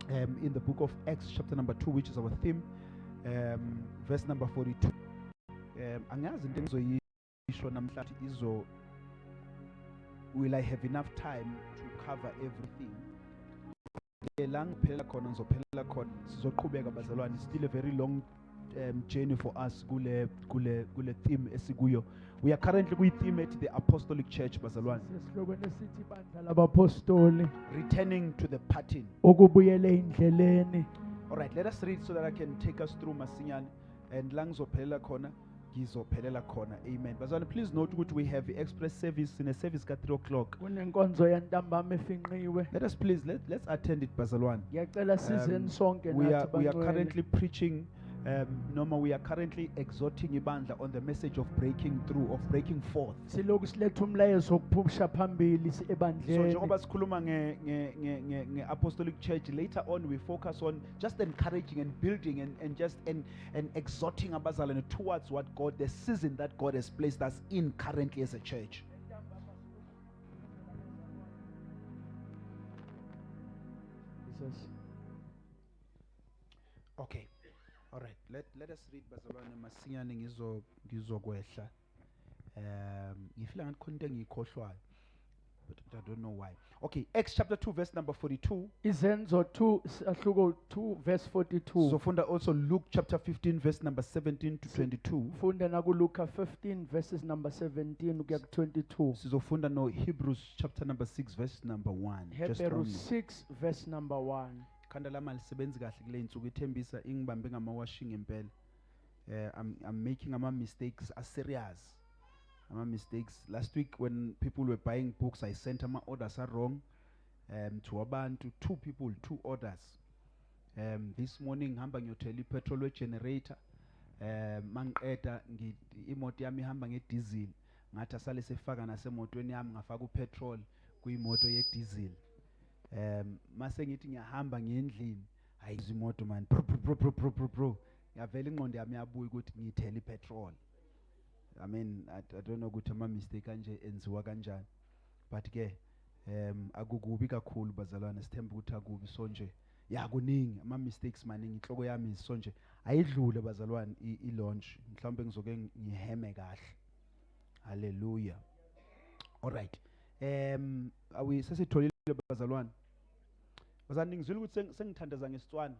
in the book of Acts chapter number 2, which is our theme, verse number 42. Angazi into engizoyisho namhlanje izo, will I have enough time to cover everything? La ngiphelela khona ngizophelela khona sizoqhubeka bazalwane. Still a very long journey for us kule theme esikuyo. We are currently with theme at the Apostolic Church bazalwane, Sesihlokweni esithi ibandla labapostoli returning to the pattern. ukubuyela endleleni. All right, let us read so that I can take us through masinyane, and la ngizophelela khona ngizophelela khona. Amen. Bazalwane, please note ukuthi we have the express service in a service ka 3 o'clock. Kunenkonzo yantambama efinqiwe. Let us please let's attend it bazalwane. Ngiyacela sizeni sonke We are nathi bangcwele. currently preaching, we are currently exhorting ibandla on the message of breaking through, of breaking forth. Siloku siletha umlayezo wokuphusha phambili So ebandleni. njengoba sikhuluma nge Apostolic Church, later on we focus on just encouraging and building and just and exhorting abazalwane towards what God, the season that God has placed us in currently as a church. Jesus. Okay. All right. Let us read bazalwane masinyane ngizokwehla. Ngifila ngathi khona into engiyikhohlwayo, but I don't know why. Okay, Acts chapter 2 verse number 42. Izenzo 2 ahluko 2 verse 42. So funda also Luke chapter 15 verse number 17 to 22. Funda na kuLuka 15 verses number 17 ukuya ku 22. Sizofunda no Hebrews chapter number 6 verse number 1. Just Hebrews only. 6 verse number 1. Khanda lama lisebenzi kahle kule insuku ithembisa ingibambe ngama-washing impela. I'm making mistakes are serious. Mistakes. Last week when people were buying books, I sent them orders are wrong. To abantu, 2 people, 2 orders. This morning hamba ngiyothola petrol generator. Mangiqeda imoto yami ihamba ngediesel. Ngathi asale sefaka nasemotweni yami ngafaka upetrol kuyimoto yediesel. Mase ngithi ngiyahamba ngendlini, ayizwa imoto man. Bro. Ngavela ingqondo yami yabuya ukuthi ngithele ipetrol. I mean, I don't know ukuthi mistake kanje enziwa kanjani, but ke akukubi kakhulu bazalwane, sithemba ukuthi akubi so nje ya kuningi mistakes maningi, inhloko yami so nje ayidlule bazalwane i-launch, mhlawumbe ngizoke ngiheme kahle. Hallelujah. All right. Awi sesitholile bazalwane. Bazalwane ngizwile ukuthi sengithandaza ngeSitswana.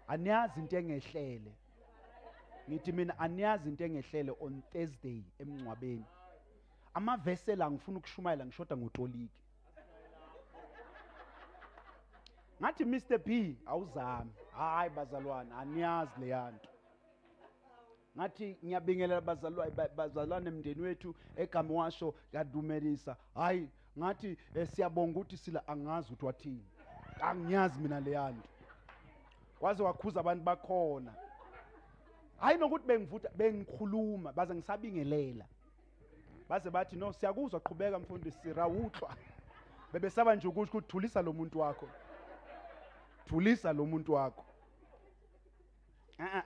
Aniyazi into engehlele. Ngithi mina aniyazi into engehlele on Thursday emncwabeni. Amavesela ngifuna ukushumayela ngishoda ngotoliki. Ngathi Mr B awuzami. Hayi bazalwane aniyazi le yanto. Ngathi ngiyabingelela bazalwane emndeni wethu egama washo yadumelisa. Hayi ngathi siyabonga ukuthi sila angazi ukuthi wathini. Angiyazi mina le yanto. Waze wakhuza abantu bakhona. Hayi nokuthi bengikhuluma baze ngisabingelela. Baze bathi no siyakuzwa qhubeka mfundi sirawuhlwa. Bebesaba nje ukuthi thulisa lo muntu wakho. Thulisa lo muntu wakho.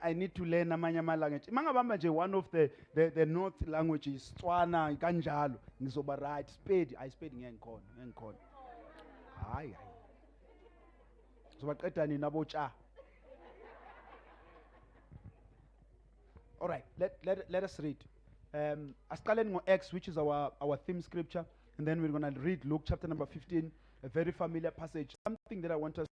I need to learn amanye ama language. Mangabamba nje one of the north languages Tswana kanjalo ngizoba right. Spade ngiyakhona. Hayi. Sobaqeda nini abotsha. All right, let us read. Asiqaleni ngo-Acts, which is our theme scripture, and then we're going to read Luke chapter number 15, a very familiar passage. Something that I want us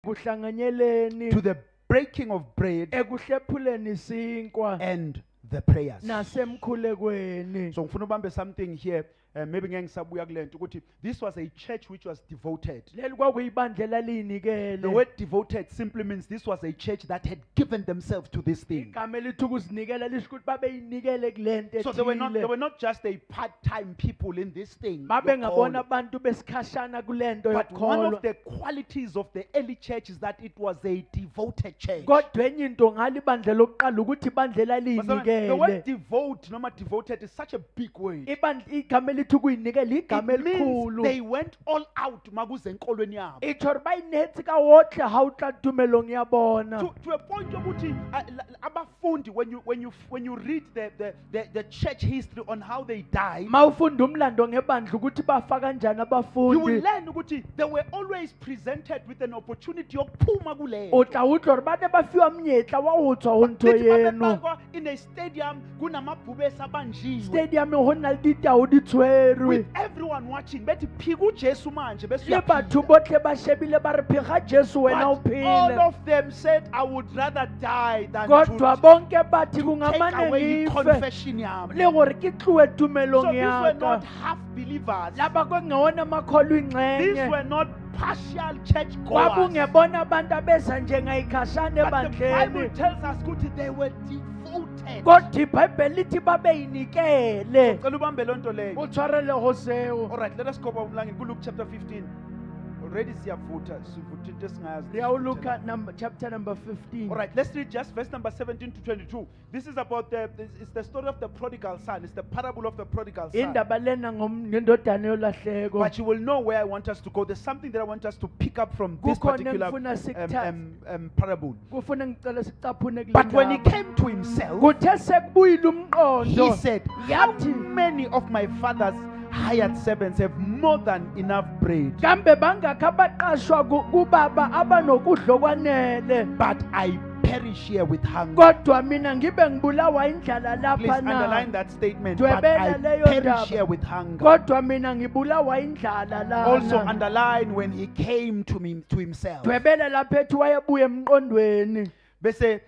Kuhlanganyeleni to the breaking of bread ekuhlephuleni isinkwa and the prayers. nasemkhulekweni. So ngifuna ubambe something here, maybe ngeke ngisabuya kule nto ukuthi this was a church which was devoted. Leli kwakuyibandla The lalinikele. word devoted simply means this was a church that had given themselves to this thing. Igama elithi ukuzinikela lisho ukuthi babeyinikele kulento So they were ethile. not just a part-time people in this thing. Babengabona abantu besikhashana kulento But one of yokholwa. the qualities of the early church is that it was a devoted church. Kodwa enye into ngale bandla lokuqala ukuthi ibandla The word lalinikele. devote, noma devoted, is such a big word. Igama lithi kuyinikela igama It means elikhulu. they went all out makuze enkolweni yabo. Itsho hore ba inetse ka hohle ha o tla tumelong ya bona. To a point yokuthi abafundi, when you read the church history on how they died, Ma ufunda umlando ngebandla ukuthi bafa kanjani you will abafundi. learn ukuthi they were always presented with an opportunity yokuphuma kuleyo. O tla utlwa hore ba ne ba fiwa monyetla wa ho tswa ho ntho Bethi eno. babefakwa in a stadium kunamabhubesi abanjiwe, Stadium ho na le ditau di tshwerwe. with everyone watching. Bethi phika uJesu manje bese Le batho uyaphila. bohle ba shebile ba re phega Jesu wena o But all phele. of them said, I would rather die than Kodwa to bonke bathi take kungamane away ngife confession yami. le gore ke tloe So tumelong these ya were ka. not half believers. Laba kwengewona makholwa These ingxenye. were not partial church goers. Kwakungebona abantu abeza njengayikhashana But the Bible ebandleni. tells us ukuthi they were devoted. Kodwa iBhayibheli lithi babeyinikele. Cela ubambe loo nto leyo. O tshwarele ho seo. All right, let us go back umlangeni kuLuke chapter 15. Already siyavutha into esingayazi. Siyawuluka chapter number 15. All right, let's read just verse number 17 to 22. This is about it's the story of the prodigal son. It's the parable of the prodigal son. Indaba lena ngendodana yolahleko. But you will know where I want us to go. There's something that I want us to pick up from this Kukhona particular engifuna sikuthathe. parable. Kufuna ngicela sicaphune kule But when he ndaba. came to himself, Kuthe sekubuyile he umqondo. said, how Yathi many of my father's hired servants have more than enough bread, kambe bangakho abaqashwa kubaba abanokudla okwanele, but I perish here with hunger? kodwa mina ngibe ngibulawa indlala Please lapha underline na. that statement. But Dwebela I leyo perish ndaba. here with hunger. Kodwa mina ngibulawa indlala Also lana. underline when he came to himself. Dwebela lapha ethi wayebuye emqondweni. Bese,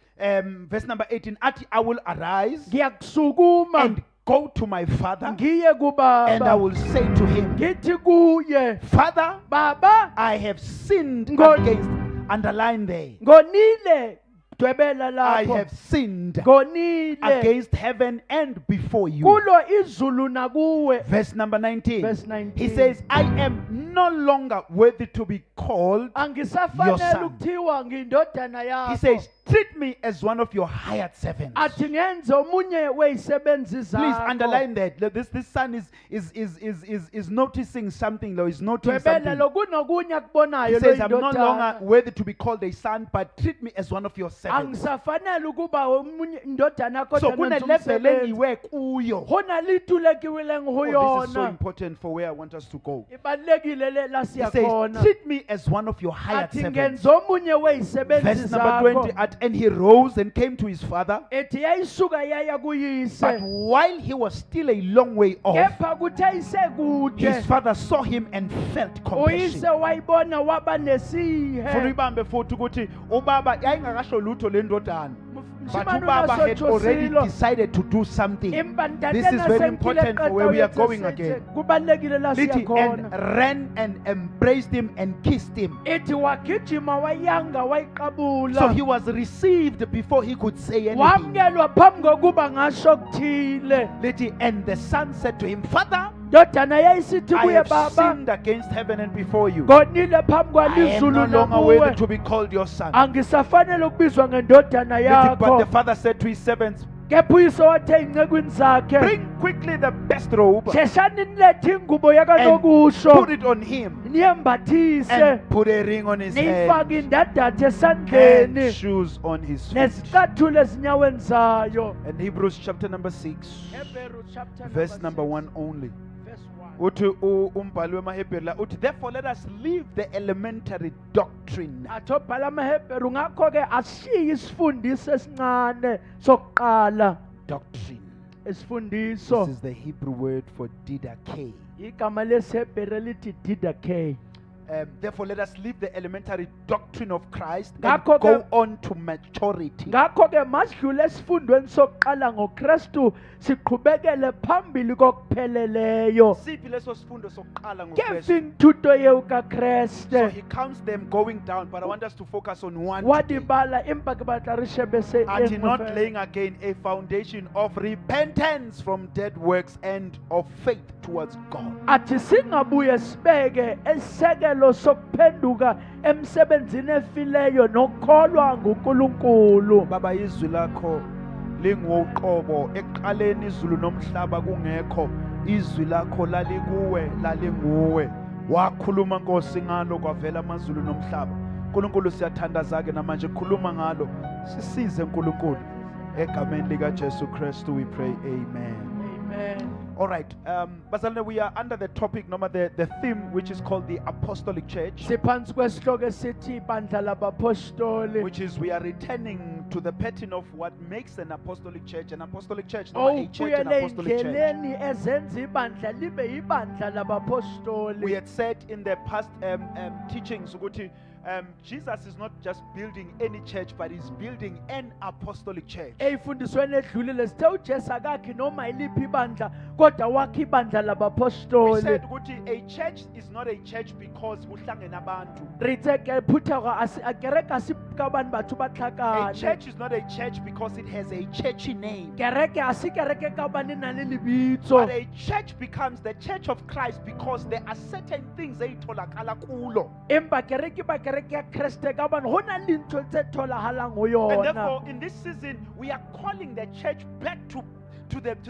verse number 18, athi, I will arise Ngiyakusukuma and go to my father, ngiye and I kubaba. will say to him, Ngithi kuye, Father, baba, I have sinned God- against, underline there, ngonile. Dwebela I lapho. have sinned Ngonile. against heaven and before you. Kulo izulu nakuwe. Verse number 19. Verse 19. He says, I am no longer worthy to be called. Angisafanele son. ukuthiwa ngindodana yakho. He says, treat me as one of your hired servants. Athi ngenze omunye weyisebenzi Please zakho. underline that. This son is noticing something, though. He's noting Dwebela something. lokunokunye He akubonayo lo says, I'm no longer indodana. worthy to be called a son, but treat me as one of your servants. Angisafanele ukuba omunye indodana kodwa So ngenze kune-level umsebenzi. engiwe kuyo. Ho na le itulekiwileng ho Oh, this is so yona. important for where I want us to go. Ibalulekile le la He siya says, khona. treat me as one of your hired Athi servants. ngenze omunye weyisebenzi Verse number 20, zakho. and he rose and came to his father. Ethi yayisuka yaya But kuyise. while he was still a long way off, Kepha kuthe his isekude. father saw him and felt Uyise compassion. wayibona waba Funa nesihe. uyibambe futhi ukuthi ubaba yayingakasho lutho le ndodana. But Mshimane ubaba had already unasothosilo. decided to do something. Imba This is ntatena very sengile important for qeda where we are uyenze going sethe. again. Kubalulekile la siya Lithi, and khona. ran and embraced him and kissed him. Ethi wagijima wayanga wayiqabula. So he was received before he could say anything. Wamkelwa phambi kokuba ngasho kuthile. Lithi, and the son said to him, Father, Ndodana yayisithi I kuye have baba. sinned against heaven and before you. Ngonile phambi I am kwalizulu no longer worthy nakuwe. to be called your son. Angisafanele ukubizwa ngendodana Lithi, but the yakho. father said to his servants, Kepha uyise wathe ey'ncekwini zakhe. bring quickly the best robe Sheshani nilethe ingubo and yakanokusho. put it on him Niyembathise. and put a ring on his head Niyifake indadatha and esandleni. shoes on his feet. Nezicathulo ezinyaweni zayo. And Hebrews chapter number 6, Hebrews chapter verse number 1 only. Uthi umbhali wemaHebheru la uthi, therefore let us leave the elementary doctrine Athobhala amaHebheru ngakho-ke ashiye isifundiso esincane sokuqala. doctrine. Isifundiso. This is the Hebrew word for didache. Igama lesihebheru elithi didache. Therefore let us leave the elementary doctrine of Christ and Ngakho-ke- go on to maturity. Ngakho-ke masidlule esifundweni sokuqala ngoKristu siqhubekele phambili kokupheleleyo. Siphi leso sifundo sokuqala Kephi ngoKristu? intutho yeu So kaKreste. he counts them going down, but I want us to focus on one today. Wadibala empa ke batla re shebe se Are e not nngwe fela. laying again a foundation of repentance from dead works and of faith towards God. Athi singabuye sibeke esisekelo sokuphenduka emsebenzini efileyo nokukholwa nguNkulunkulu. Baba izwi lakho lingoqobo ekuqaleni izulu nomhlaba kungekho izwi lakho lalikuwe lalinguwe wakhuluma Nkosi ngalo kwavela amazulu nomhlaba. Nkulunkulu siyathandaza-ke namanje khuluma ngalo, sisize Nkulunkulu egameni lika Jesu Kristu we pray, amen. Amen. All right, Bazalwane, we are under the topic, the theme, which is called the Apostolic Church, Siphansi kwesihloko esithi ibandla labapostoli. which is we are returning to the pattern of what makes an apostolic church, noma a church, an Ubuyele apostolic church. endleleni ezenza ibandla libe ibandla labapostoli. We had said in the past teachings, ukuthi, Jesus is not just building any church, but he's building an apostolic church. Eyifundisweni edlulile sithe uJesu akakhi noma iliphi ibandla kodwa wakhe ibandla We labapostoli. said ukuthi a church is not a church because kuhlangene abantu. Ritse ke phutha akereka asikabantu batho A batlhakane. church is not a church because it has a churchy name. Kereke asikereke ka bane na le But lebitso. a church becomes the church of Christ because there are certain things ezitholakala kulo. Empa kereke ba kereke ya Kriste ka bane hona le ntho tse tholahalang ho And yona. therefore, in this season, we are calling the church back to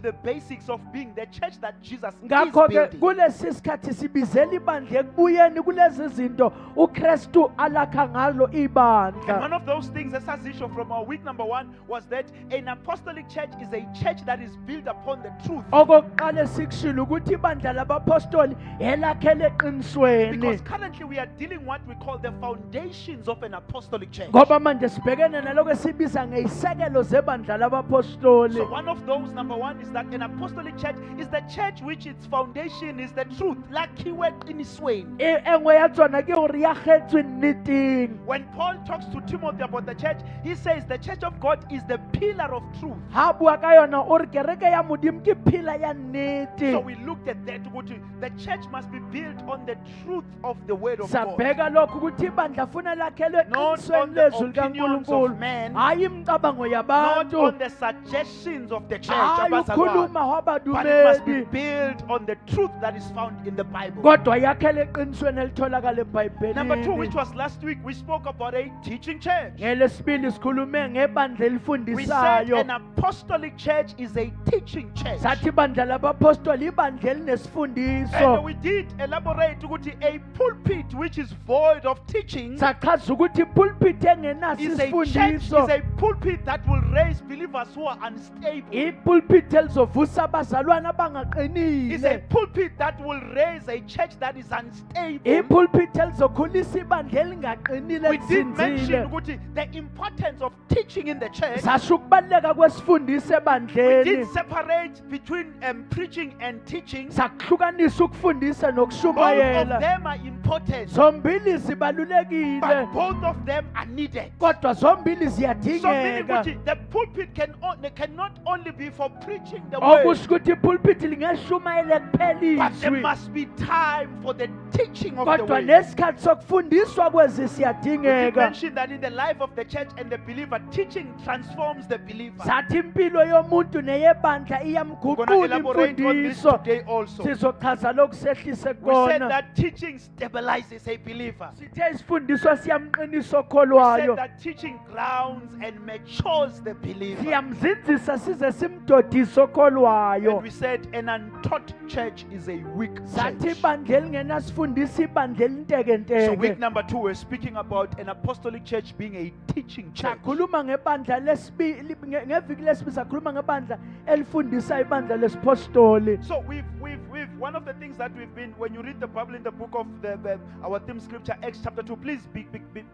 the basics of being the church that Jesus is Ngakho ke building. kulesi sikhathi sibizela ibandla ekubuyeni kulezi zinto uKristu alakha ngalo And ibandla. one of those things, as issue from our week number 1, was that an apostolic church is a church that is built upon the truth. Okokuqala sikushilo ukuthi ibandla labapostoli elakhele Because eqinisweni. currently we are dealing what we call the foundations of an apostolic church. Ngoba manje sibhekene naloko esibiza ngeisekelo zebandla labapostoli. So one of those, number 1, is that an apostolic church is the church which its foundation is the truth. Lakhiwe eqinisweni. Engwe ya tsona ke hore ya khetswe nneteng. When Paul talks to Timothy about the church, he says the church of God is the pillar of truth. Ha bua ka yona o re kereke ya modimo ke phila ya So nnete. we looked at that. The church must be built on the truth of the word of God. Sabheka lokho ukuthi ibandla funa lakhelwe Not eqinisweni on the lezwi opinions likaNkulunkulu. of men, Hayi imicabango not yabantu. on the suggestions of the church, Hayi abazalwane, ukhuluma but it must be wabadumeli. built on the truth that is found in the Bible. Kodwa yakhele eqinisweni elitholakala Number 2, which eBhayibhelini. was last week, we spoke about a teaching church. Ngelesibili sikhulume ngebandla We said elifundisayo. an apostolic church is a teaching church. Sathi ibandla labapostoli ibandla And elinesifundiso. we did elaborate ukuthi a pulpit which is void of teaching Sachaza ukuthi pulpit engenaso is a church, is isifundiso. a pulpit that will raise believers who are unstable. Ipulpit elizovusa abazalwane Is a abangaqinile. pulpit that will raise a church that is unstable. Ipulpit elizokhulisa ibandla elingaqinile We did mention elizinzile. ukuthi the importance of teaching in the church. Sasho ukubaluleka kwesifundiso We ebandleni. did separate between preaching and teaching. Sakuhlukanisa ukufundisa Both of nokushumayela. them are important, Zombili but zibalulekile. both of them are needed. Kodwa zombili So meaning ziyadingeka. ukuthi the pulpit cannot only be for preaching the Okusho word, ukuthi ipulpit lingeshumayela kuphela but there izwi. must be time for the teaching of the Kodwa word. nesikhathi sokufundiswa kwezi We did siyadingeka. mention that in the life of the church and the believer, teaching transforms the believer. Sathi impilo yomuntu neyebandla We're going to iyamguqula elaborate on this imfundiso. today also. We Sizochaza lokusehlise said kona. that teaching stabilizes a believer. Sithe isifundiswa siyamqinisa We okholwayo. said that teaching grounds and matures the believer. Siyamzinzisa size simdodise okholwayo. And we said an untaught church is a weak Sathi church. ibandla elingenasifundisa ibandla So week elintekenteke. number 2, we're speaking about an apostolic church being a teaching church. Sakhuluma ngebandla lesibili ngeviki lesibili sakhuluma ngebandla elifundisa ibandla lesipostoli. So we've one of the things that we've been, when you read the Bible in the book of our theme scripture, Acts chapter 2, please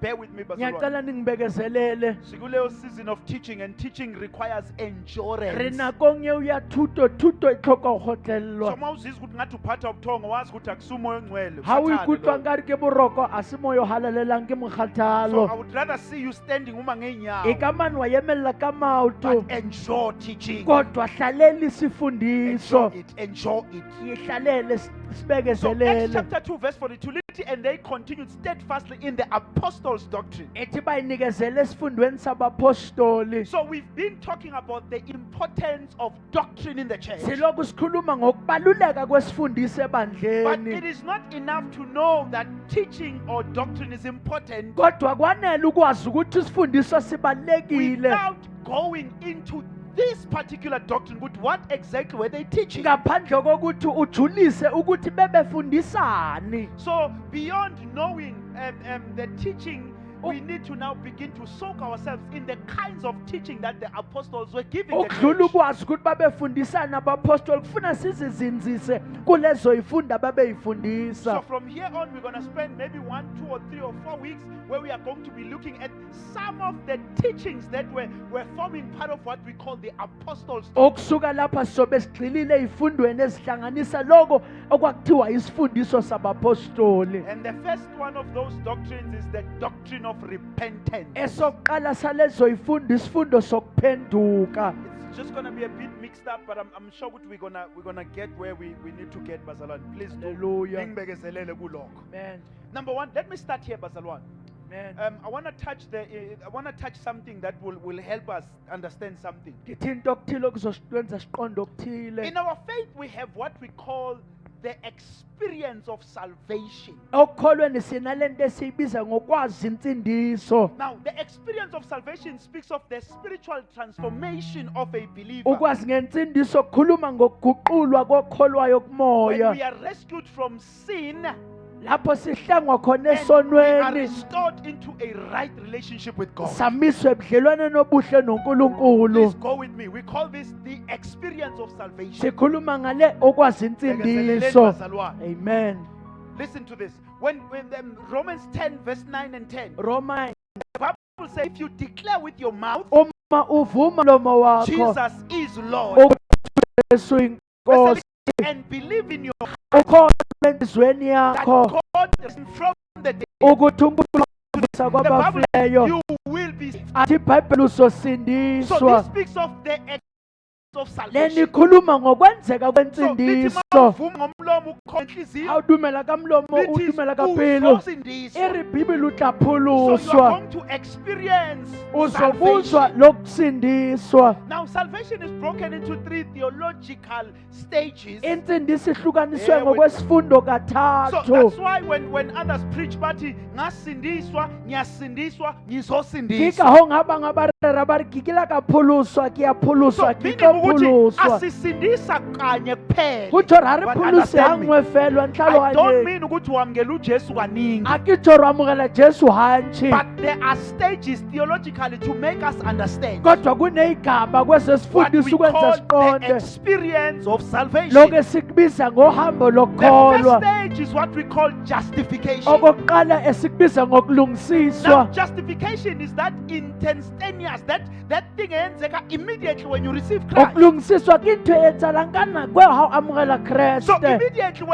bear with me, Bazalwane. Ngiyacela ningibekezelele. Sikuleyo season of teaching, and teaching requires endurance. Rena konye uyathuto thuto itlhoka go hotlellwa. Soma uzizwa ukuthi ngathi uphatha ubuthongo wazi ukuthi akusumoya ongcwele. Ha o usathane ikutlwa loyo. nkare ke boroko a se moyo halalelang ke So mokgathalo. I would rather see you standing uma E ngeenyawo, ka mane wa emella ka maoto. but endure teaching. Kodwa hlalele Enjoy isifundiso. it, enjoy it. Ihlalele So Acts sibekezelele. chapter 2 verse 42, and they continued steadfastly in the apostles' doctrine. Ethi bayinikezele esifundweni sabapostoli. So we've been talking about the importance of doctrine in the church. Siloku sikhuluma ngokubaluleka kwesifundiso But it ebandleni. is not enough to know that teaching or doctrine is important Kodwa kwanele ukwazi ukuthi isifundiso sibalekile. without going into this particular doctrine, what exactly were they teaching? ngaphandle kokuthi ujulise ukuthi bebefundisani. So beyond knowing the teaching, we need to now begin to soak ourselves in the kinds of teaching that the apostles were giving the ukudlula church. ukwazi ukuthi babefundisani abapostoli kufuna sizizinzise kulezo yifunda So babeyifundisa. from here on, we're going to spend maybe 1, 2, or 3, or 4 weeks where we are going to be looking at some of the teachings that were forming part of what we call the apostles' doctrine. Okusuka lapha sobe sigxilile ezifundweni ezihlanganisa lokho okwakuthiwa isifundiso sabapostoli. And the first one of those doctrines is the doctrine of repentance. Esokuqala salezo yifundo isifundo sokuphenduka. It's just going to be a bit mixed up, but I'm sure we're gonna get where we need to get, Bazalwane. Please do. Hallelujah. Ningibekezelele kulokho. Amen. Number one, let me start here, Bazalwane. Amen. I want to touch something that will help us understand something. Ngithi into okuthile okuzositwenza siqonde okuthile. In our faith, we have what we call the experience of salvation. Okholweni sinalento esiyibiza ngokwazi insindiso. Now, the experience of salvation speaks of the spiritual transformation of a believer. Ukwazi ngensindiso kukhuluma ngokuguqulwa kokholwayo When kumoya. we are rescued from sin, Lapho sihlangwa khona and we are esonweni restored into a right relationship with God. samiswe ebudlelwane nobuhle noNkulunkulu. Please go with me. We call this the experience of salvation. Sikhuluma ngale okwazi Bekezeleleni, insindiso. bazalwane. Amen. Listen to this. When Romans 10 verse 9 and 10, Roma the Bible says, if you declare with your mouth, uma uvuma lomo wakho Jesus is Lord, Yesu inkosi and believe in your heart ukholwa enhlizweni that yakho God is from the dead, ukuthi uNkulunkulu the Bible kwabafileyo you will be saved. athi iBhayibheli So usosindiswa. this speaks of the experience of Leni salvation. ikhuluma ngokwenzeka So lithi kwensindiso. mawuvuma ngomlomo ukholwa enhliziyweni, Awudumela kamlomo lithi udumela kaphelo. uzosindiswa. Iri Bhayibheli So you are utaphuluswa. going to experience Uzobuzwa salvation. lokusindiswa. Now salvation is broken into 3 theological stages. Insindiso ihlukaniswe Yeah, ngokwesifundo So kathathu. that's why when others preach bathi ngasindiswa, ngiyasindiswa, ngizosindiswa. Ngika ho ngaba ngabarera bari kikila kaphuluswa So kiyaphuluswa meaning ukuthi kikaphuluswa. asisindisa kanye kuphela. Kutsho rari But phulusi understand me, hangwe felwa nhlalo I don't hanye. mean ukuthi wamukela uJesu kaningi. Akitsho ramukela Jesu hanchi. But there are stages theologically to make us understand Kodwa kuneyigaba what kwesesifundiso we ukwenza call the siqonde. experience of salvation. Lokho esikubiza ngohambo The first lokholwa. stage is what we call justification. Okokuqala esikubiza Now, ngokulungisiswa. justification is that instantaneous, that thing eyenzeka immediately when you receive Christ. Okulungisiswa kinto eyenzala ngana kweha amukela So Kriste. immediately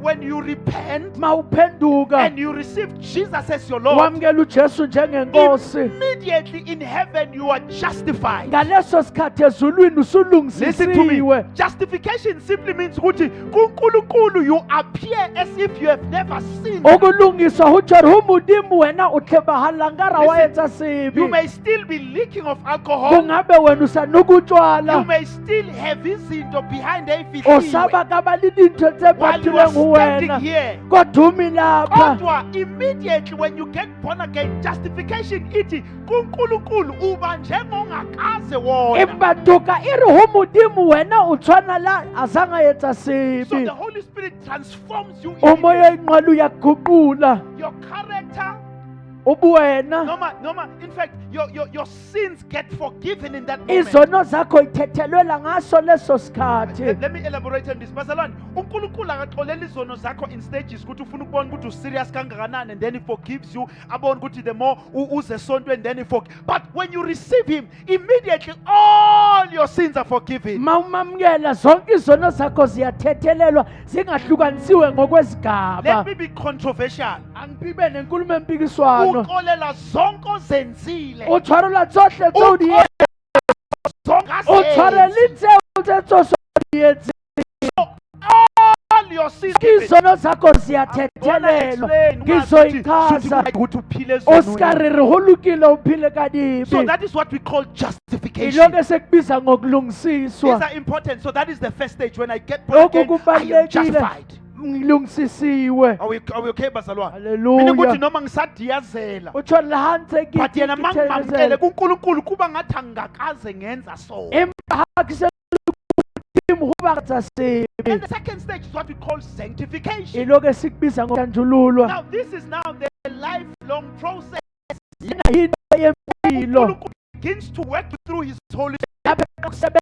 when you repent Mawuphenduka and you receive Jesus as your Lord, wamukela uJesu njengenkosi. immediately in heaven you are justified. Ngaleso sikhathi ezulwini Listen to me. usulungisisiwe. Justification simply means ukuthi kuNkulunkulu you appear as if you have never sinned. Ukulungiswa hujari humudimu wena utlhebahalangara Listen, wayenza sibi. You may still be leaking of alcohol. Kungabe wena usanuka You utshwala. may still have izinto behind ey'fihliwe Usaba kabalidinto while you zebathile are standing nguwena. here. Kodwa umi lapha. Kodwa immediately when you get born again, justification ithi kuNkulunkulu uba njengongakaze wona. Imbaduka iri humudimu wena utshwana la azange yenza So sibi. the Holy Spirit transforms you Umoya in inqala uyaguqula. your character. Ubuwena. Noma, in fact, your sins get forgiven in that moment. Izono zakho ithethelwela ngaso leso sikhathi. Let me elaborate on this. Bazalwane, uNkulunkulu akaxoleli izono zakho in stages ukuthi ufuna ukubona ukuthi userious kangakanani, and then he forgives you. Abone ukuthi the more uze esontweni and then he forgives. But when you receive him, immediately all your sins are forgiven. Mawumamukela zonke izono zakho ziyathethelelwa zingahlukanisiwe ngokwezigaba. Let me be controversial. Angiphibe nenkulumo empikiswano. Uxolela zonke ozenzile. Utshwarela tsohle tse o di Zonke utshwarela azenzi. tse tsohle di etse. All your sins. Izono zakho ziyathethelelwa. Ngizoyichaza. ukuthi uphile ezonweni. Oscarere holukile uphile So kadibi. that is what we call justification. Ilokho esikubiza These ngokulungisiswa. are important. So that is the first stage. When I get born again, Lokhu I am kubalekile. justified. Ngilungisisiwe. Are we okay, bazalwane? Hallelujah. Mina ukuthi noma ngisadiyazela, Utshwarela hanze but yena kithi. mangimamkele kuNkulunkulu kuba ngathi angakaze ngenza so. And the second stage is what we call sanctification. ilokhu esikubiza ngokujululwa Now, this is now the lifelong process. lena yinto yempilo uNkulunkulu begins to work through His Holy lapho ukusebenza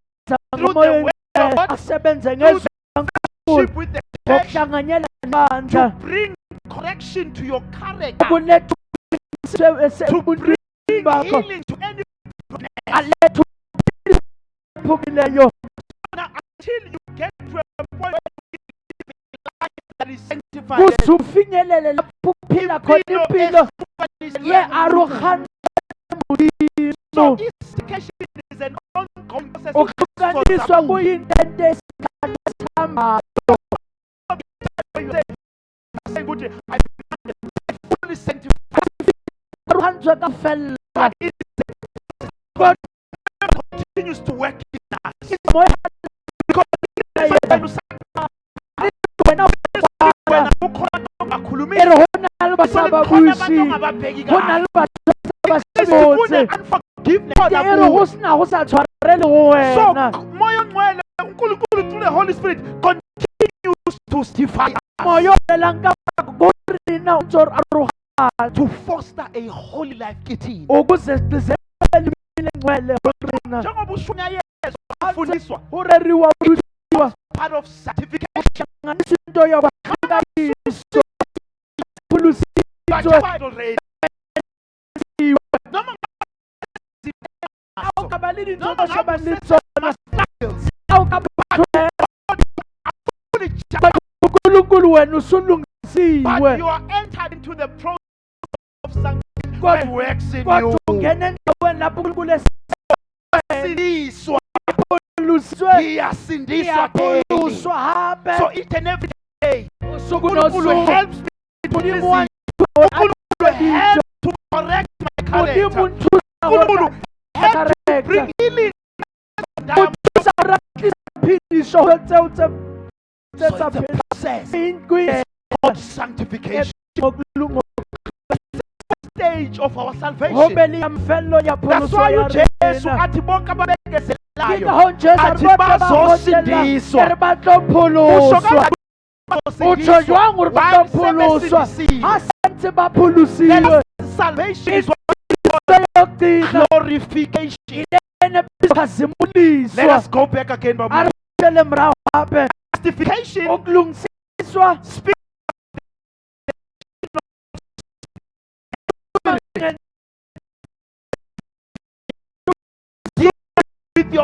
Through the ngomoya word of God, asebenze ngezwi Spirit with the church ngokuhlanganyela to namandla bring correction to your character, ukuletha to bring bakho healing to any aletha uphumileyo now until you get to a point where you live a life that is sanctified. kuze ufinyelele lapho uphila khona impilo ye-arrogance So sanctification is an ongoing process. ukuhlukaniswa kuyinto esikhathi esihambayo Saying, "Good, I become fully sanctified." arrogance kafela But it God continues to work in us. moya Because wena when ukhona ongakhulumi, ere hona le basababusi hona le basebotse unforgiveness. ere go sena go sa tshwarele go So, wena moya ongcwele, uNkulunkulu through the Holy Spirit continues to sanctify us, moya o lelang ka go rena o ntse o arogana to foster a holy life kithini. ukuze sizelimile ngcwele go rena Njengoba ushunyayezwa ufundiswa go reriwa urutiwa part of sanctification, nganisa into yokwahlukaniswa but phulusiswe already. Noma awukabali no, dinto no, shebane no, tsona skills. awukabathwele Fully charged, uNkulunkulu wena but usulungisiwe you are entered into the process of sanctification Kodwa- that works in kodwa you. ungena endaweni lapho uNkulunkulu Sindiswa, esiphuluswe iyasindiswa daily. iyaphuluswa habe So each and every day, usuku uNkulunkulu nosuku helps me to Udimo listen. wantu uNkulunkulu helps to correct my udimo character. unthusa uNkulunkulu helps to bring character healing. So unthusa urakisa phindisho wethe uthe it's a process of sanctification. Stage of our salvation. hobeli yamfelo That's yaphuluswa why uJesu yarena athi bonke ababekezelayo kingaho Jesu athi aribona bazosindiswa. ere batlophuluswa utsho jwang gore While batlophuluswa sebesindisiwe. asentse baphulusiwe Salvation is what yokugcina glorification. ene Let bisazimuliswa us go back again. Baba. arishele mrawo habe Sanctification ukulungisiswa speaks with your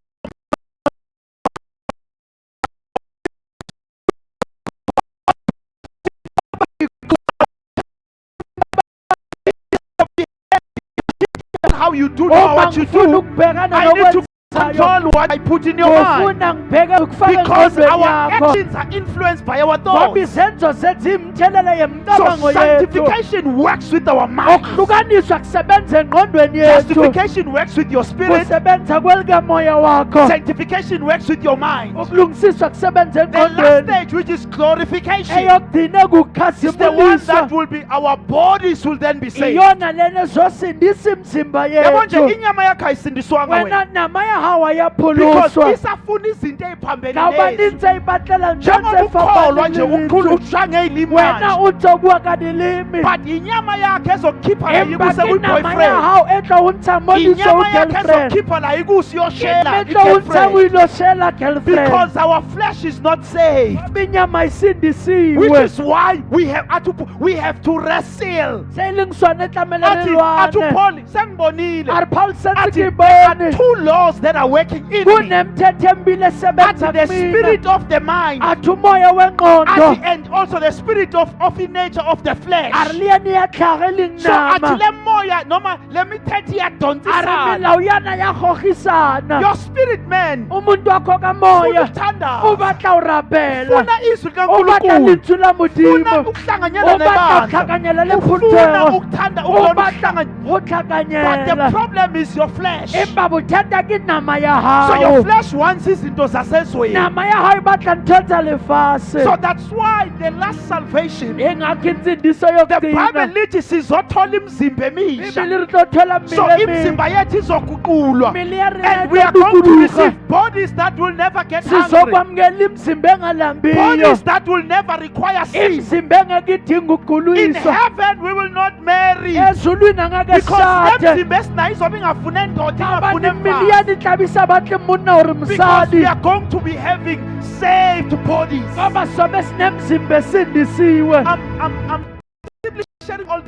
how you do know what you do. I need to control what I put in your mind. ufuna ngibheke ukufaka Because engqondweni our yakho actions are influenced by our ngoba thoughts. izenzo zethu imthelela So yemicabango yethu sanctification works with our mind. okuhlukaniswa kusebenza engqondweni yethu Justification works with your spirit. kusebenza kwelikamoya wakho Sanctification works with your mind. ukulungisiswa kusebenza The last engqondweni stage, which is glorification, eyokugcina is the one kukhazimuliswa that will be our bodies will then be saved. iyona lena ezosindisa imizimba Yabo nje yethu inyama yakho ayisindiswanga wena wena. nama yahawa Because yaphuluswa isafuna izinto eziphambene ngaba lezi. ninzi eyibatlela Njengoba ukholwa nje ukhulu ujange ilimi wena manje. uzokuwa kanilimi But inyama yakhe ezokhipha la empa ikuse ke nama kuyi-boyfriend. yahawo etla untsamodiso Inyama yakhe girlfriend ezokhipha la ikusiyoshela emetla untsa i-girlfriend. uyiloshela girlfriend Because our flesh is not saved. ngoba inyama Which isindisiwe is why we have to wrestle. seyilingiswane Athi etlamelelelwane Paul sengibonile. ari paul senze Athi there are ngibone two laws that are working in me. kunemithetho emibili Athi esebenza the kumina spirit of the mind. athi umoya wengqondo Athi and also the spirit of the nature of the flesh. ari liyani iyahlaga So athi elinginama le moya noma le mithetho ari iyadontsisana. milawu yana yahogisana Your spirit man umuntu wakho ufuna kamoya ukuthandaza. ubatla urabela Ufuna izwi ubatla likaNkulunkulu. lintshu la Ufuna modimo ukuhlanganyela ubatla nebandla. kuhlakanyela Ufuna lephutego ukuthanda ukubona ubatla ukuhlanganyela. go But the tlhakanyela problem is your flesh. empa bothata ke nama ya So your gago flesh wants izinto zasezweni. nama ya gago e batla ntho tsa lefase So that's why the last salvation, engakho intsindiso the Bible yokugcina lithi sizothola imizimba emihle. transformation. mmele re tlo thola So mmele imizimba yethu izoguqulwa. mmele ya rena And we are going to receive bodies that will never get hungry. sizokwamukela imizimba engalambiyo Bodies that will never require sin. imizimba engeke idinga In ukuguliswa heaven we will not marry. ezulwini angeke Because sade emzimba esinayo izobe ingafune ndoda ingafune abantu mmele mfazi. yanicabisa bahle monna or Because we msadi are going to be having saved bodies. ngoba sobe sinemzimba esindisiwe I'm simply sharing all this.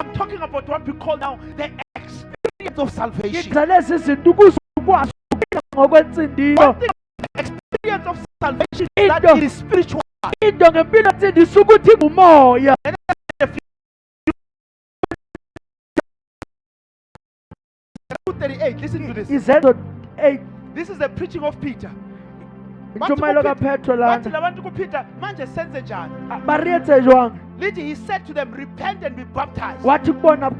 I'm talking about what we call now the experience of salvation. ngiza lezi zinto ukuze ukwazi ukuphila ngokwensindiyo One thing, the experience of salvation is that Into- it is spiritual. into ngempilo ensindisa ukuthi ngumoya Luke 38, listen to this. izenzo 8 This is the preaching of Peter. intshumayelo kapetro Bathi lana labantu kuPeter manje senze njani? barietse jwang Lithi he said to them, repent and be baptized. wathi kubona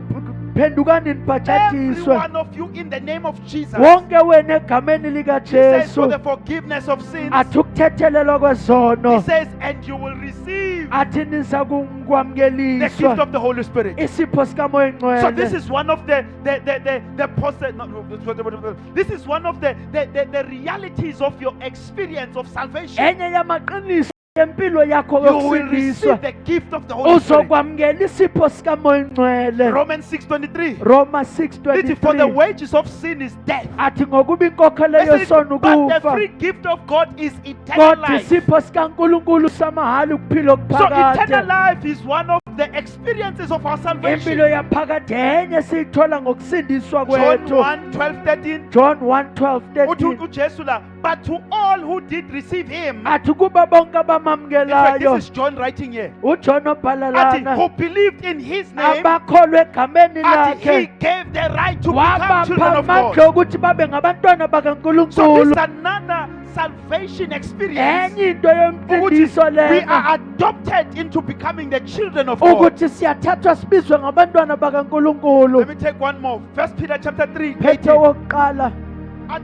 phendukani Every nibhajatiswe one of you in the name of Jesus. wonke wena egameni He says for likajesu the forgiveness of sins. athi ukuthethelelwa He kwezono says, and you will receive athi niza the gift kwamkeliswa of the Holy Spirit. isipho sikamoya So this engcwele is one of the this is one of the realities of your experience of salvation. enye yamaqiniso yempilo yakho You will yokusindiswa receive the gift of the Holy Spirit. uzokwamkela isipho sikamoya engcwele Romans 6:23. roma Lithi, for the 6:23 wages of sin is death. athi ngokuba inkokhelo Listen, yesono but the ukufa free gift of God is eternal kodwa life. isipho sikankulunkulu samahala ukuphila So eternal okuphakade life is one of the experiences of our salvation. impilo yaphakade enye siyithola ngokusindiswa John kwethu 1:12-13. john 1:12-13 Uthi uJesu la, but to all who did receive him. athi kuba bonke In fact, abamamukelayo this is John writing here. uJohn obhala Athi, lana who believed in his name, abakholwa egameni athi he lakhe gave the right to become children wabapha of amandla God. ukuthi babe ngabantwana So this bakankulunkulu is another salvation experience. enye into Ukuthi yomncindiso we lena are adopted into becoming the children of God. ukuthi siyathathwa sibizwe ngabantwana bakankulunkulu Let me take one more. 1 Peter chapter 3. petro 18. wokuqala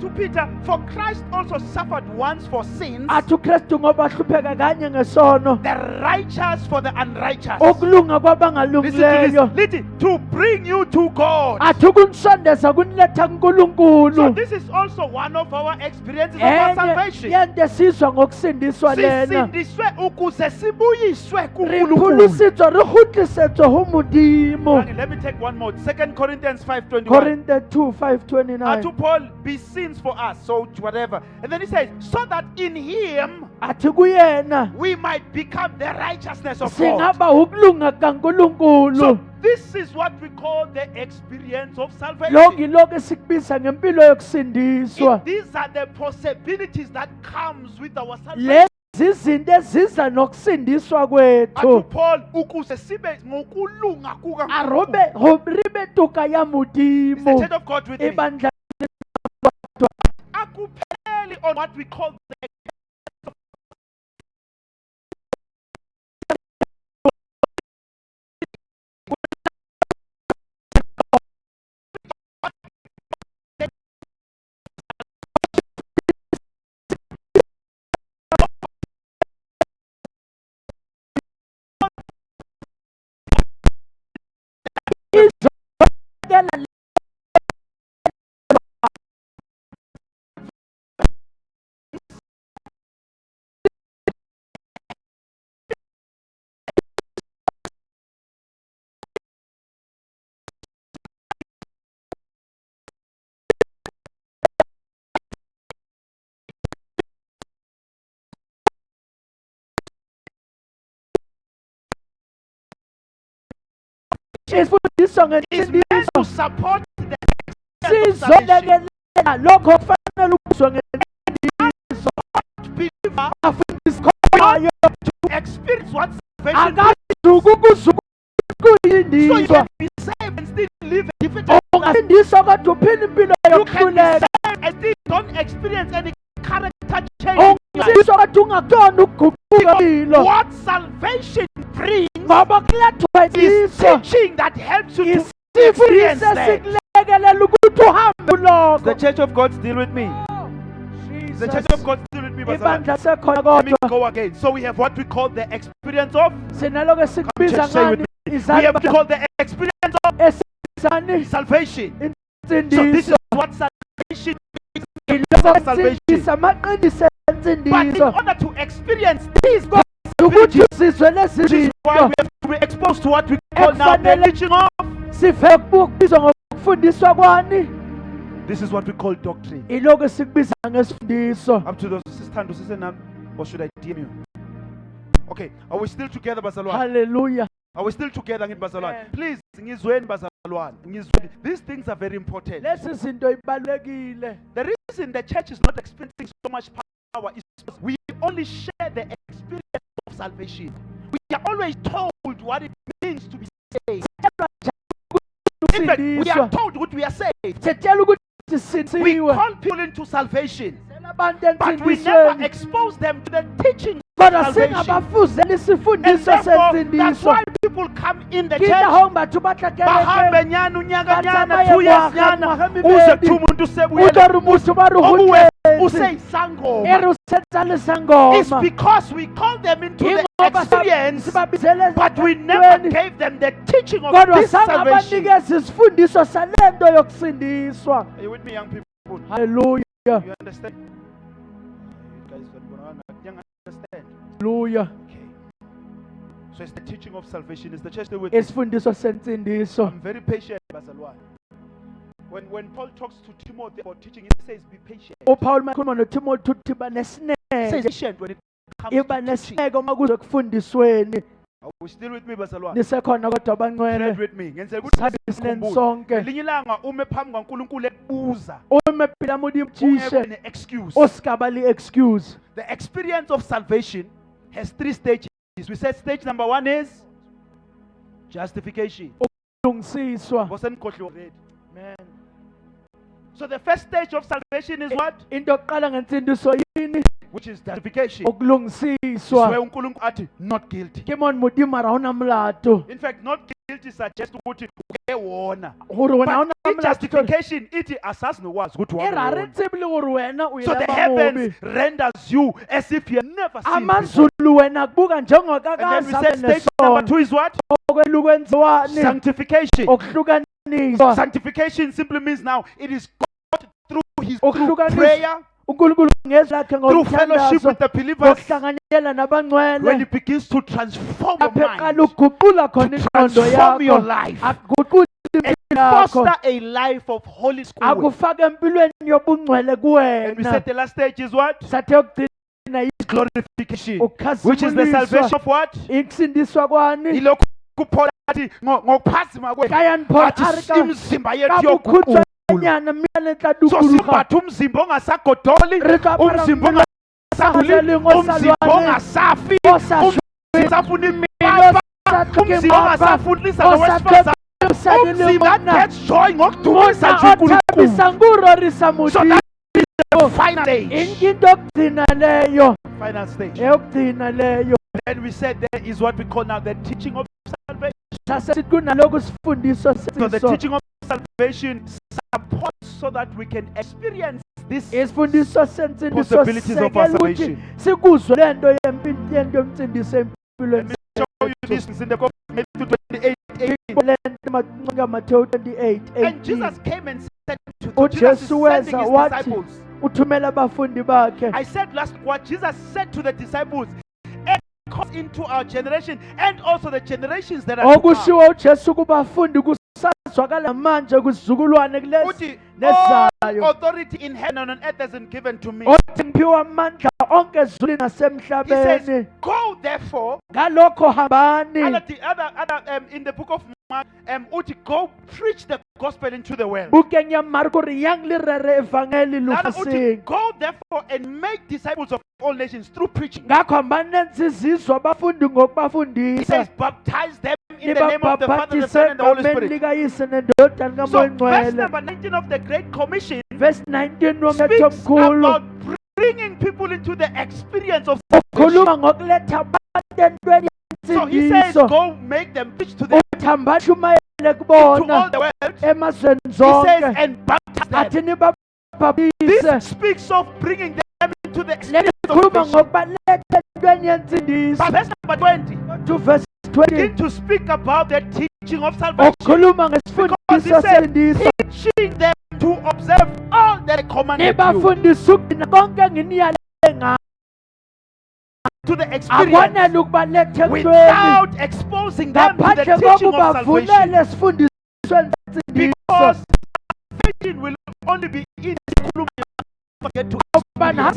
To Peter, for Christ also suffered once for sins, athi ukristu ngoba ahlupheka kanye ngesono the righteous for the unrighteous. ukulunga Listen to kwabangalungileyo this. Listen, to bring you to God. athi ukunisondeza kuniletha So kunkulunkulu this is also one of our experiences of our enye salvation. yento esizwa ngokusindiswa lena Sisindiswe ukuze sibuyiswe re kuNkulunkulu. pholositswe re kgutlisetswe ho modimo Okay, let me take one more. 2 Corinthians 5:21. korinte 2 To 5:29 Paul, be sins for us, so whatever. And then he says, so that in him athi kuyena we might become the righteousness of God. singaba ukulunga So kankulunkulu this is what we call the experience of lo salvation. ngiloko esikubiza ngempilo yokusindiswa These are the possibilities that comes with our salvation. lezi zinto eziza nokusindiswa To kwethu Paul, ukuze sibe ngokulunga arobe kukaNkulunkulu. ribe tuka ya Is the modimo church of God with me? ebandla Akupheleli on what we call the izokela isifundiswa is meant ngensindiso to support the experience of salvation. sizolekelela lokho kufanele ukuzwe ngensindiso Believer afundiswa kwayo to experience what salvation is. akazuka ukuzuka So you kuyindiswa can be saved and still live a different life. ungasindiswa kodwa uphila impilo You can be yokuhluleka saved and still don't experience any character change. in your life. ungasindiswa kodwa ungakona ukuguquka impilo What salvation brings ngoba kulethwa is indiswa teaching that helps you to experience isifundise that. sikulekelela ukuthi uhambe The uloko church of God still with me. The church Jesus. of God still with me. bazalwane. ibandla sekhona Let me kodwa go again. So we have what we call the experience of. sinaloku esikubiza Church, say with ngani me. We have what we call the experience of esizani salvation. So this insindiso is what salvation is. iloko Salvation. ensindisa amaqiniso But in ensindiso order to experience this, ukuthi uzizwe lezi which is why zinto we have to be exposed to what we call now the Ekufanele- teaching of. sive kubizwa ngokufundiswa kwani This is what we call doctrine. iloko esikubiza ngesifundiso Up to those sisters, or should I DM you? Okay, are we still together, bazalwane? haleluya Are we still together in bazalwane? Yeah. Please, ngizweni bazalwane. Ngizweni. These things are very important. lezi zinto ibalulekile The reason the church is not experiencing so much power is because we only share the experience of salvation. We are always told what it means to be saved. In fact, we are usindiswa told what we are saved. sitshela ukuthi We sinsiwe call people into salvation, abantu but we never ensindisweni expose them to the teaching of kodwa salvation. singabafuzeli And isifundiso therefore, that's sensindiso why people come in the kita church. hong batho ba Bahambe tlakeleke nyana unyaka nyana Batsamaye 2 years ngwaga, nyana ngwaga uze mibedi. kuthi umuntu o tla re motho ba re ubuye hotetse useyisangoma. e re o setsa It's lesangoma because we call them into Ke the ngoba experience, sibabizele but we never ezintweni, gave them the teaching of kodwa this salvation. sangabanikeza isifundiso salento yokusindiswa Are you with me, young people? haleluya You understand? You guys don't understand. haleluya Okay. So it's the teaching of salvation. Is the church there with me? isifundiso sensindiso I'm very patient, bazalwane. When Paul talks to Timothy about teaching, he says, "Be patient." uPaul makhuluma noTimothy uthi ba He says, nesineke "Patient when it comes iba to teaching." nesineke uma kuze kufundisweni Are we still with me, bazalwane? nisekhona kodwa Thread bangcwele with me. Ngenzela ukuthi sabisene sikhumbule. sonke Ngelinye ilanga ume phambi kaNkulunkulu ekubuza, uma phela mudi ungebe mthishe ne-excuse. osikabali excuse The experience of salvation has 3 stages. We said stage number 1 is justification. lungisiswa Bosenikhohliwe already. So the first stage of salvation is what? into yokuqala ngensindiso yini Which is justification. Is ukulungisiswa where uNkulunkulu athi not guilty. ke mon modi mara una mlato In fact, not guilty suggests ukuthi uke wona. gore wena una But in mlato justification ithi asazi nokwazi ukuthi e ra re wona. tsebile gore wena o So the ile ba heavens mobi renders you as if you have never seen before. amazulu wena kubuka njengoka And then we kazabe said stage number nesona 2 is what? okwelukwenziwani Sanctification. okuhlukaniswa Sanctification simply means now it is God through His through Ukuhlukaniswa. prayer, uNkulunkulu ngezwi lakhe through fellowship ngokuthandaza with the believers, ngokuhlanganyela when nabangcwele He begins to transform your aphe qala mind, uguqula khona ingqondo transform your yakho life, aguqula impilo yakho foster a life of Holy Spirit. akufaka empilweni yobungcwele And we kuwena said the last stage is what? sathe yokugcina Glorification, which is the ukukhazimuliswa salvation of what? ikusindiswa kwani Ilokhu kuPaul athi ngokuphazima kwethu kayan Paul athi arika imizimba yethu kabukhutshwa yoguqula. nyana mina le tla So dukuluga simbatha umzimba ongasagodoli, re tla apara umzimba mmila ongasaguli, sahaseleng o umzimba salwane ongasafi, o sa umzimba ongasafuni Milo impapa, sa tlhokeng umzimba mapa, ongasafundisa o sa nowesifazane, tlhokeng mosadi le umzimba monna gets joy ngokudumisa monna nje o uNkulunkulu. thabisa ngurorisa So modimo that is the final stage. into yokugcina leyo Final stage. eyokugcina leyo Then we said there is what we call now the teaching of salvation. sasithi kunaloko sifundiso So the siso teaching of salvation supports so that we can experience this isifundiso sensindiso possibilities of our sekela ukuthi salvation. sikuzwe lento yento yomsindiso Let empilweni me show you this in the book of Matthew 28:18. lento Matthew 28 And Jesus came and said to Oh, Jesus is Jesus sending weza his wathi disciples. uthumela abafundi bakhe I said last what Jesus said to the disciples echoes into our generation and also the generations that are to come. okushiwo uJesu kubafundi kusazwakala manje kuzizukulwane kulezi Uthi, all nezayo authority in heaven and on earth has been given to me. othi ngiphiwa amandla onke ezulwini He nasemhlabeni says, go therefore. ngalokho hambani And at the other in the book of Mark, uthi go preach the gospel into the world. bukeng ya Marko re yang le rere evangeli Lana uthi, lufaseng go therefore and make disciples of all nations through preaching. ngakho hambani nenze izizwe abafundi He ngokubafundisa says, baptize them in the name of the Father, the nibabhabhathise Son, and the Holy egameni Spirit. likayise nendodana So kamoya verse ngcwele number 19 of the Great Commission verse 19 womthetho speaks omkhulu about bringing people into the experience of ukhuluma salvation. ngokuletha abantu entweni So he says, yensindiso go make them preach to them, uthi hamba shumayele to all kubona the world. emazweni He says, zonke and baptize them. athi nibabhabhise This speaks of bringing them to the leli experience of khuluma salvation. ngokubaluleka entweni yensindiso. But verse number 20 To verse 20 begin to speak about the teaching of salvation. okhuluma Because he ngesifundiso said, sendiso. teaching them to observe all that I commanded you. Nibafundisa ukugcina konke enginiyale ngakho. To the experience Akwanele ukubaletha ekutweni without exposing them to the ngaphandle teaching kokuba of salvation. vulele esifundisweni sendiso. Because salvation will only be in forget to Bana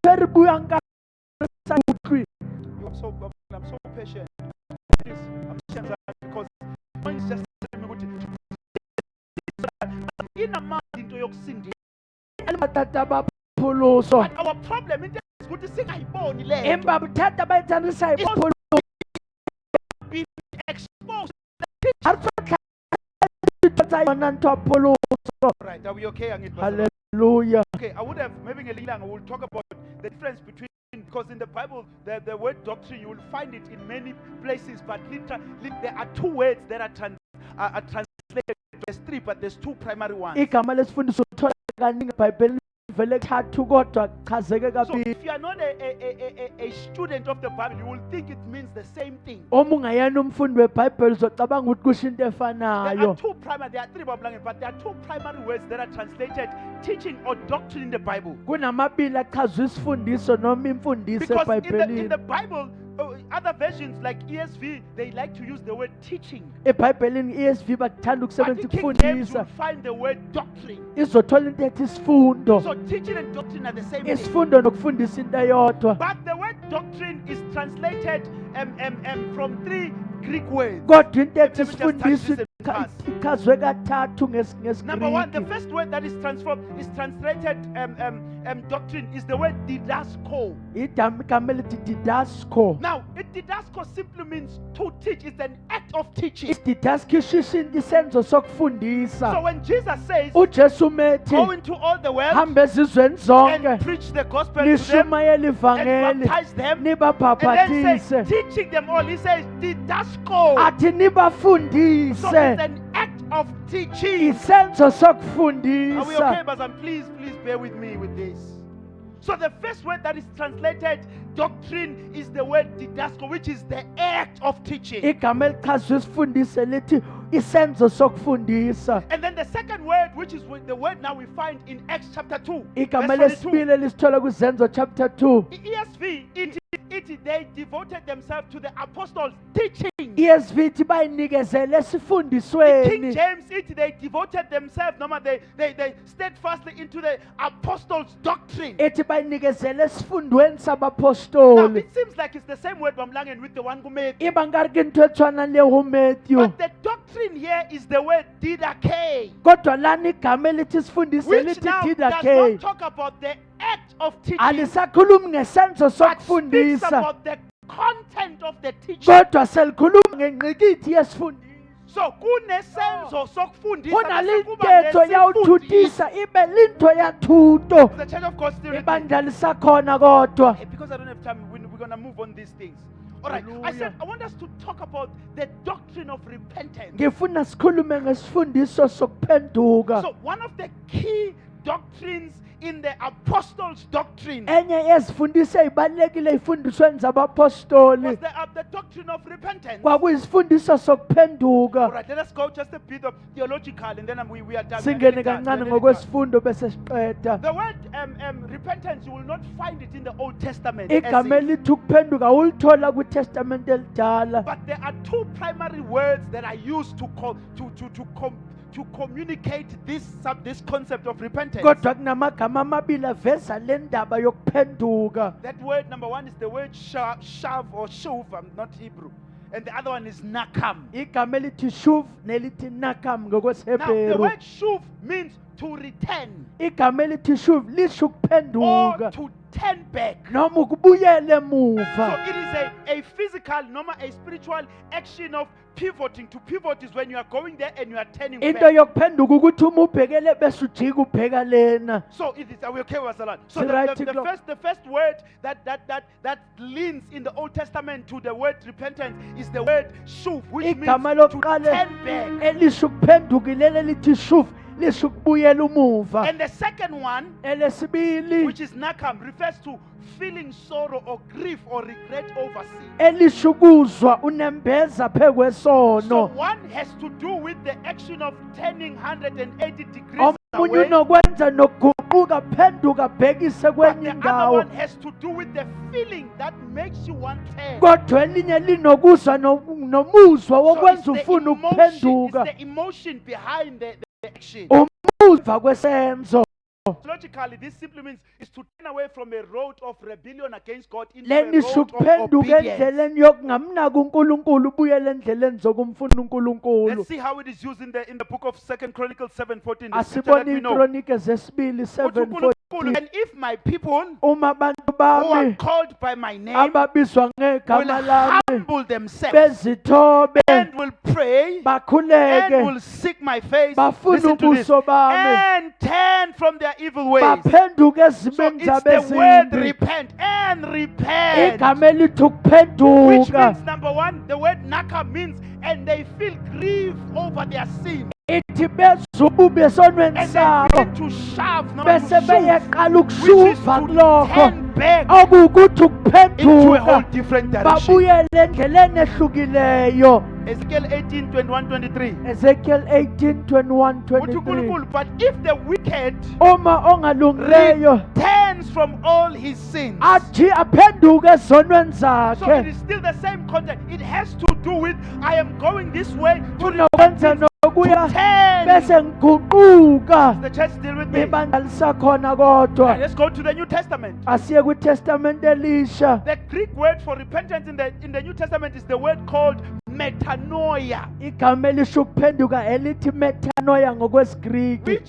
peribuya ngakho. I'm so patient. Please, I'm patient because it's just telling me in a man into yokusindisa. Amatata baphuluso. But our problem is ukuthi singayiboni le Emba buthatha bayithandisa iphuluso. be exposed. Right, are we okay? Hallelujah. Okay, I would have maybe I will talk about the difference between, because in the Bible the word doctrine you will find it in many places, but literally there are two words that are translated. There's three, but there's two primary ones. Igama lesifundiso uthola kaningi eBhayibhelini vele kuthathu kodwa chazeke So kabili. if you are not a student of the Bible, you will think it means the same thing. Uma ungayena umfundi weBhayibheli uzocabanga ukuthi kusho into There efanayo. are two primary, there are three Babylonian, but there are two primary words that are translated teaching or doctrine in the Bible. Kunamabili achazwe isifundiso noma imfundiso Because in eBhayibhelini. the Bible, other versions like ESV, they like to use the word teaching. eBhayibhelini ESV bakuthanda But in ukusebenzisa King James, ukufundisa. you'll find the word doctrine. Izothola into ethi isifundo. So teaching and doctrine are the same thing. Isifundo nokufundisa into eyodwa. But the word doctrine is translated from three Greek words. Kodwa into Let ethi me just touch isifundiso this and pass. ichazwe kathathu Number one, the ngesiGriki. first word that is translated doctrine is the word didasko. Igama elithi didasco. Now, didasko simply means to teach. It's an act of teaching. Didasco isho isenzo So sokufundisa. when Jesus says, uJesu methi go into all the world hambe ezizweni and zonke preach the gospel to them nishumayele and ivangeli baptize them, and then nibabhaphathise say, teaching them all. He says, didasko. athi So it's nibafundise an act of teaching. isenzo Are we sokufundisa. okay, Bazan? Please bear with me with this. So the first word that is translated doctrine is the word didasko, which is the act of teaching. Igama elichazwe isifundiso lithi isenzo sokufundisa. And then the second word, which is the word now we find in Acts chapter 2, Igama verse 22. lesibili lisithola kuzenzo chapter 2. ESV, they devoted themselves to the apostles' teaching. ESV ithi bayinikezele King esifundisweni. James, they devoted themselves, they steadfastly into the apostles' doctrine. Ethi bayinikezele esifundweni Now, sabapostoli. it seems like it's the same word Bamlangen with the one who made. Iba ngari ke into ethwana le uMatthew. But the doctrine here is the word didake, Kodwa lana igama elithi sifundise which lithi now does didake. not talk about the act of teaching, Alisakhulumi ngesenzo but speaks sokufundisa. about the content of the teaching. Kodwa selikhuluma ngengqikithi yesifundisa. So kunesenzo sokufundisa bese kuba Kunalintetho nesifundisi. yawuthutisa ibe linto yathuto. The Church of God still Ibandla lisakhona kodwa. because I don't have time, we're going to move on these things. All right, I Hallelujah. said I want us to talk about the doctrine of repentance. Ngifuna sikhulume ngesifundiso sokuphenduka. So one of the key doctrines in the apostles' doctrine Enye yezifundiso ezibalekile ezifundisweni was zabapostoli the doctrine of repentance. kwakuyisifundiso All sokuphenduka. right, let us go just a bit of theological, and then we are done. Singene kancane ngokwesifundo bese siqeda. The word repentance, you will not find it in the Old Testament, as Igama in- elithi ukuphenduka ulithola kuTestament elidala. but there are two primary words that are used to communicate this concept of repentance. Kodwa kunamagama amabili aveza le ndaba yokuphenduka. That word number one is the word shav or shuv. I'm not Hebrew, and the other one is nakam. Igama elithi shuv nelithi nakam Now the ngokwesiHebheru. word shuv means to return Igama elithi shuv lisho or ukuphenduka to turn back. noma ukubuyela So emuva. it is a physical, normal, a spiritual action of pivoting. To pivot is when you are going there and you are turning Into back. yokuphenduka ukuthi uma ubhekele bese ujika ubheka lena. So it is. Are we okay, Wasalan? So Right, the Tiklo. first word that leans in the Old Testament to the word repentance is the word shuv, which means Igama to lokuqala turn back. elisho ukuphenduka ilele lithi shuv lisho ukubuyela umuva. And the second one, Elesibili which is nakam, refers to feeling sorrow or grief or regret over sin. elisho ukuzwa unembeza So phekwesono. one has to do with the action of turning 180 degrees Omunye away. unokwenza nokuguquka phenduka bhekise But kwenye the other indawo. one has to do with the feeling that makes you want to turn. Kodwa elinye linokuzwa nomuzwa So wokwenza it's ufuna the ukuphenduka. emotion behind the action. Umuzwa kwesenzo. Logically, this simply means is to turn away from a road of rebellion against God into a Lenisho road of ukuphenduka obedience. endleleni yokungamnaka uNkulunkulu ubuyele endleleni zokumfuna uNkulunkulu. Let's see how it is used in the book of 2 Chronicles 7:14. The scripture Asibone that we know. iKronike zesibili Uthi 7:14. uNkulunkulu, and if my people Uma abantu who are bami called by my name ababizwa will ngegama lami humble themselves bezithobe and will pray and bakhuleke will seek my face, bafuna listen to this, ubuso bami and turn from their evil ways. baphenduke So ezimeni it's zabo the word ezimbi. repent and repent, Igama elithi which ukuphenduka means number one, the word naka means and they feel grief over their sin ithi bezwa ububi esonweni and they sabo begin to shove, no, bese to shove, beyeqala which is ukushuva to kulokho turn back okuwukuthi into a whole ukuphenduka different direction. babuyele endleleni ehlukileyo. Ezekiel 18:21-23. Ezekiel 18:21, Uthi 23. uNkulunkulu, but if the wicked Uma ongalungileyo turns from all his sins. athi aphenduke ezonweni So it zakhe is still the same content. It has to do with I am going this way to kunokwenza nokuya turn. bese ngiguquka. The church still with me. Ibandla lisakhona kodwa Let's go to the New Testament. asiye kwiTestament elisha. The Greek word for repentance in the New Testament is the word called metanoia, Igama elisho ukuphenduka elithi metanoia ngokwesiGriki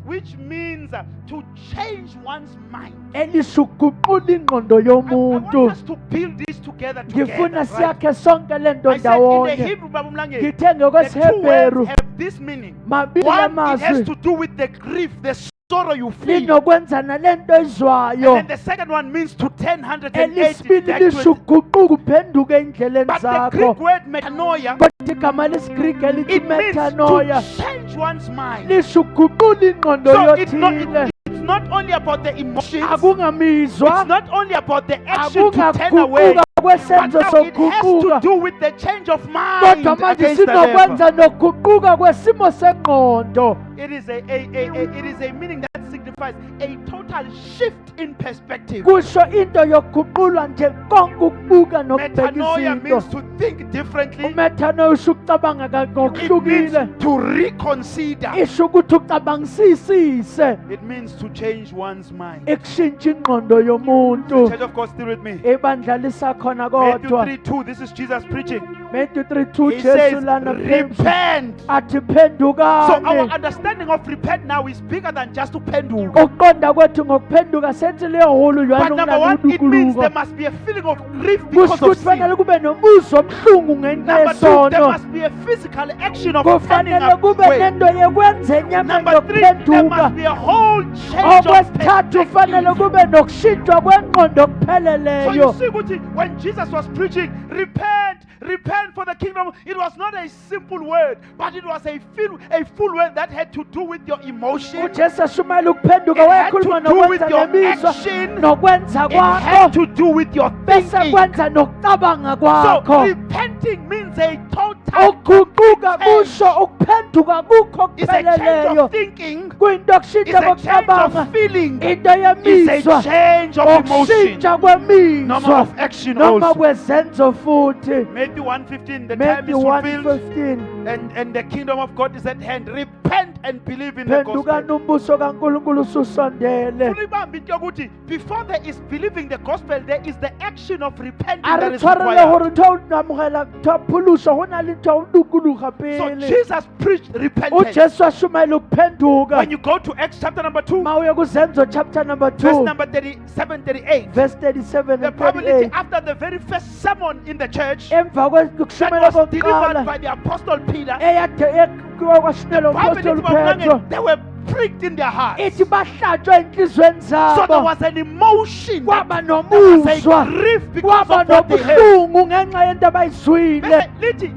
which means to change one's mind. elisho ukuguqula ingqondo I want yomuntu. us to build this together. Ngifuna Right? siyakhe sonke lento I said in the ndawonye. Hebrew Bible language, Ngithe the two ngokwesiHebheru words have this meaning. mabili One, it has amazwi to do with the grief, the sorrow you feel. linokwenza nalento And izwayo. then the second one means to turn 180 Elesibili back to lisho it. ukuguquka uphenduke endleleni But the zakho. Greek word metanoia, Kodwa igama lesiGriki elithi it means metanoia to change one's mind. lisho ukuguqula ingqondo So it's yothile. not only about the emotions, Akungamizwa, it's not only about the action to turn away, akungaguquka but kwesenzo now it has to sokuguquka. do with the change of mind Kodwa manje against the devil. sinokwenza nokuguquka kwesimo sengqondo. It is a meaning that signifies a total shift in perspective. Kusho into yokuguqulwa nje konke ukubuka nokubheka Metanoia means izinto. to think differently. Umetanoia usho ukucabanga It means ngokuhlukile. to reconsider. Isho ukuthi ucabangisisise It means to change one's mind. ekushintsha ingqondo yomuntu. Church of God, still with me. Ibandla lisakhona Matthew kodwa. 3:2. This is Jesus preaching. Matthew 3:2 He Jesu says, lana phansi repent. athi So phendukani. our understanding of repent now is bigger than just to penduka. Ukuqonda kwethu ngokuphenduka sethi leyo hulu But yona number one, it means ukungaludukuluko. there must be a feeling of grief because Kusho of ukuthi fanele sin. kube nomuzwa omhlungu ngenxa Number two, there yesono. must be a physical action of turning Kufanele kube away. nento yekwenza enyameni Number three, there yokuphenduka. must be a whole change of Okwesithathu fanele perspective. kube nokushintshwa kwengqondo So you okupheleleyo. see, ukuthi, when Jesus was preaching, repent for the kingdom, it was not a simple word, but it was a full word that had to do with your emotions. uJesu ashumayela ukuphenduka It had wayekhuluma to do with nokwenza your nemizwa action. nokwenza It had kwakho to do with your bese thinking. kwenza nokucabanga So kwakho. repenting means a total Ukuguquka change. kusho ukuphenduka kukho It's a change okupheleleyo. of thinking. Kuyinto It's yokushintsha a change kokucabanga, of feeling. into It's yemizwa, a change of emotion. ukushintsha Number kwemizwa of action noma also. kwezenzo futhi. Matthew 1:15, the time Matthew is fulfilled 1:15 and the kingdom of God is at hand. Repent and believe in the gospel. phendukani umbuso kaNkulunkulu ususondele. Funa ibambe into yokuthi before there is believing the gospel, there is the action of repenting that Are is tshwarele required. gore ntho o namogela ntho pholoso go na le ntho o dukuluga So pele. Jesus preached repentance. uJesu ashumayela ukuphenduka. When you go to Acts chapter number 2, Mawuye kuzenzo chapter number verse 2 number 37, 38, verse 37 the and Bible 38. is after the very first sermon in the church Emva that kokushumayela was delivered kokuqala by the apostle Peter, eyade kwashumayela Bible umpostoli lithi bawumange, uPetro. there were pricked in their hearts. ithi bahlatshwe enhlizweni So there zabo was an emotion that kwaba there was a nomuzwa grief because kwaba of what they heard. nobuhlungu ngenxa yento abayizwile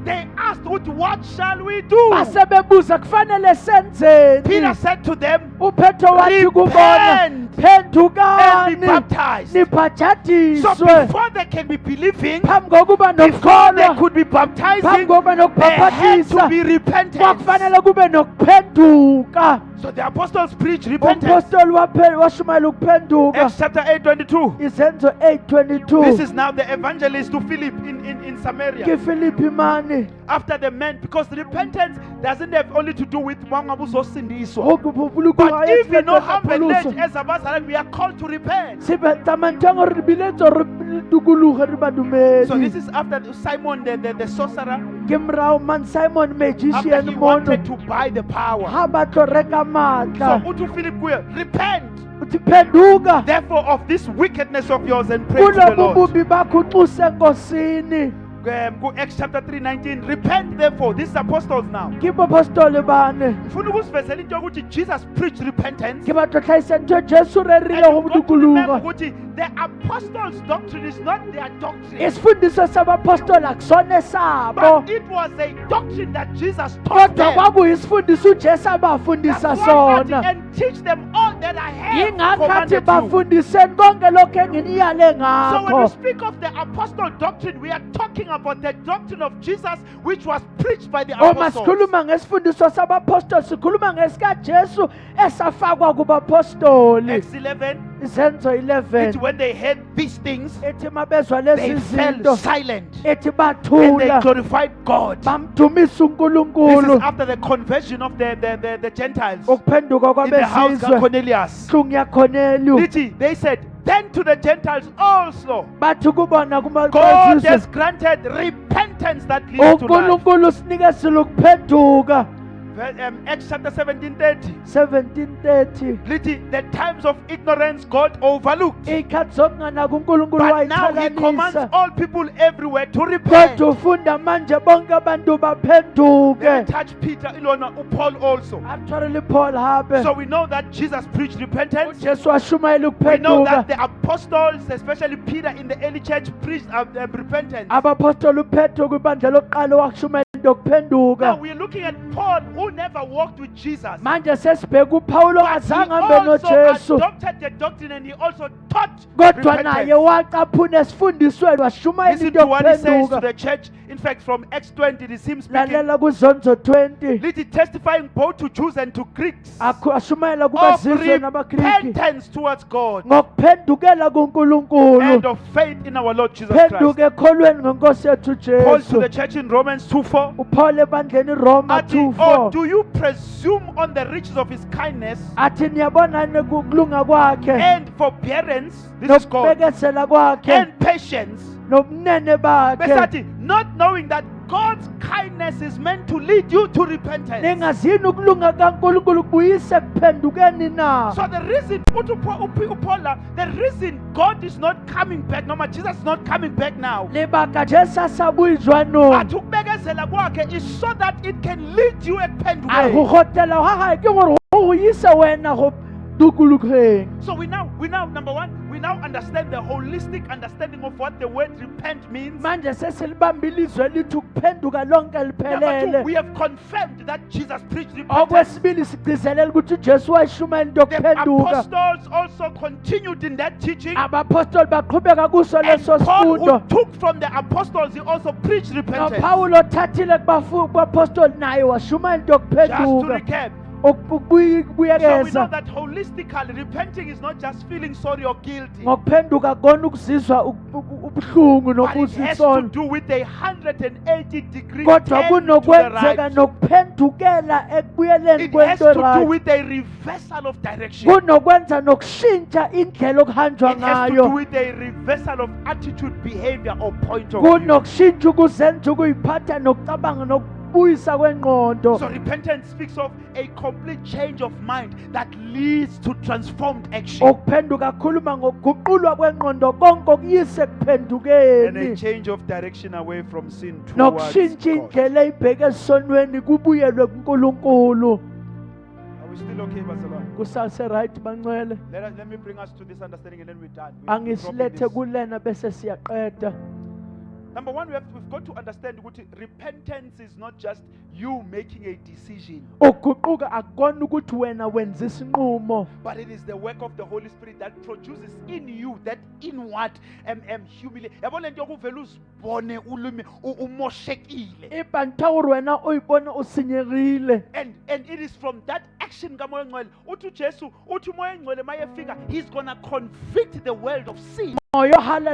They asked, what shall we do? base bebuza kufanele senzeni Peter said to them, uPetro wathi kubona repent and be phendukani baptized. So nibhajadiswe before they can be believing, phambi kokuba before they nokukholwa could be phambi baptizing, kokuba they had to nokubhaphathisa be repentant. kwakufanele kube nokuphenduka So the apostles preached repentance. umpostoli washumayela ukuphenduka Acts chapter 8:22. izenzo 8:22 This is now the evangelist to Philip in Samaria. kifilipi mani After the men, because repentance doesn't have only to do with wangabuzosindiswa. ukuphuphuluka But if we know how as abazalwane, we are called to repent. sibetamantanga re biletso re dukuluge re badumedi So this is after Simon the sorcerer, ke morao man Simon after magician he mono wanted to buy the power. ha ba tlo reka So matla uthi Philip kuye, repent uthi phenduka therefore of this wickedness of yours and pray to the kulobu Lord. bubi bakho uxuse enkosini Go Acts chapter 3:19. Repent therefore. These apostles now. kibo apostoli bane Ufuna ukusivezela into yokuthi Jesus preached repentance. ke batlo tlhaisa ntho Jesu re And rile you've go got to remember dukuluga ukuthi the apostles' doctrine is not their doctrine. isifundiso sabapostoli akusone sabo But it was a doctrine that Jesus taught kodwa them. kwakuyisifundiso uJesu That's abafundisa why sona and teach them all that I have yingakho athi commanded you. bafundiseni konke lokho enginiyale So when we ngakho speak of the apostle doctrine, we are talking about the doctrine of Jesus which was preached by the uma apostles. sikhuluma ngesifundiso sabapostoli sikhuluma ngesikaJesu esafakwa kubapostoli Acts 11, izenzo it's 11 when they heard these things, ethi mabezwa they lezi fell zinto silent ethi and they bathula glorified God. bamdumisa This is uNkulunkulu after the conversion of the Gentiles ukuphenduka in the house of kwabezizwe Cornelius. hlungu yakhonelu They said, then to the Gentiles also, bathi kubona God kubezizwe has granted repentance that leads to life. uNkulunkulu sinikezile ukuphenduka Acts chapter 17:30. 17:30 The times of ignorance God overlooked. iy'khathi zokunganaki uNkulunkulu But now He commands wayithalanisa all people everywhere to repent. kodwa ufunda manje bonke abantu Then baphenduke touch Peter, Ilona, Paul also. actually Paul habe So we know that Jesus preached repentance. uJesu washumayela We know that ukuphenduka the apostles, especially Peter in the early church, preached repentance. abapostoli uPetro kwibandla lokuqala wakushumayela into Now yokuphenduka we're looking at Paul, who never walked with Jesus. manje sesibheka uPawulo But he azange hambe also noJesu adopted the doctrine and he also taught kodwa naye repentance. wacaphuna esifundisweni washumayela Listen into to what he says to yokuphenduka the church. In fact, from Acts 20, it seems speaking. lalela kuzonzo 20 Little testifying both to Jews and to Greeks ashumayela of kubazizwe nabaGriki repentance towards God ngokuphendukela kuNkulunkulu and of faith in our Lord Jesus Christ. phenduke ekholweni ngenkosi yethu Paul to Jesu the church in Romans 2:4. uPaul ebandleni Roma Athi, or 2:4 do you presume on the riches of his kindness athi niyabona kulunga kwakhe and forbearance, this is God, nokubekezela kwakhe and patience, nobunene bakhe Besathi, not knowing that God's kindness is meant to lead you to repentance. ningazini ukulunga kaNkulunkulu kubuyise ekuphendukeni na So the reason, the reason God is not coming back, no, Jesus is not coming back now, lebaka Jesu asabuyizwa no but ukubekezela kwakhe is so that it can lead you a ekuphendukeni. go hotela ga ga ke gore go ise wena go dukulugeng So we now, number one, we now understand the holistic understanding of what the word repent means. manje sesilibambile izwe lithi ukuphenduka lonke Number two, liphelele we have confirmed that Jesus preached repentance. okwesibili sigcizelela ukuthi uJesu wayishumayela into The yokuphenduka apostles also continued in that teaching. abapostoli baqhubeka kuso And leso Paul, who sifundo took from the apostles, he also preached repentance. noPawulo othathile kubapostoli naye washumayela into Just to yokuphenduka recap, so we know ukubuyekeza that holistically, repenting is not just feeling sorry or guilty, ngokuphenduka kona ukuzizwa ubuhlungu but it has to nokuzisono do with a 180-degree kodwa turn to the kunokwenzeka right. nokuphendukela ekubuyeleni It has kwento to do right with a reversal of direction. kunokwenza nokushintsha indlela okuhanjwa It has to do ngayo with a reversal of attitude, behavior, or point of view. kunokushintsha ukuzenza ukuyiphatha nokucabanga nokubuyisa kwengqondo So repentance speaks of a complete change of mind that leads to transformed action ukuphenduka khuluma ngokuguqulwa kwengqondo konke okuyise and a ekuphendukeni change of direction away from sin towards nokushintsha God. indlela eyibheke esonweni kubuyelwe kuNkulunkulu I we still okay, Barcelona? kusase right bangcwele? Let me bring us to this understanding and then we're done. We're dropping Angislethe this. kulena bese siyaqeda. Number one, we've got to understand that repentance is not just you making a decision, Ukuguquka akukona ukuthi wena wenza isinqumo, but it is the work of the Holy Spirit that produces in you that inward humility. Yabona into yokuvela uzibone ulimi umoshekile. ibantawuri wena uyibone usinyekile. And it is from that action kaMoya Ngcwele. Uthi uJesu, uthi uMoya Ngcwele mayefika, he's going to convict the world of sin. Moya halela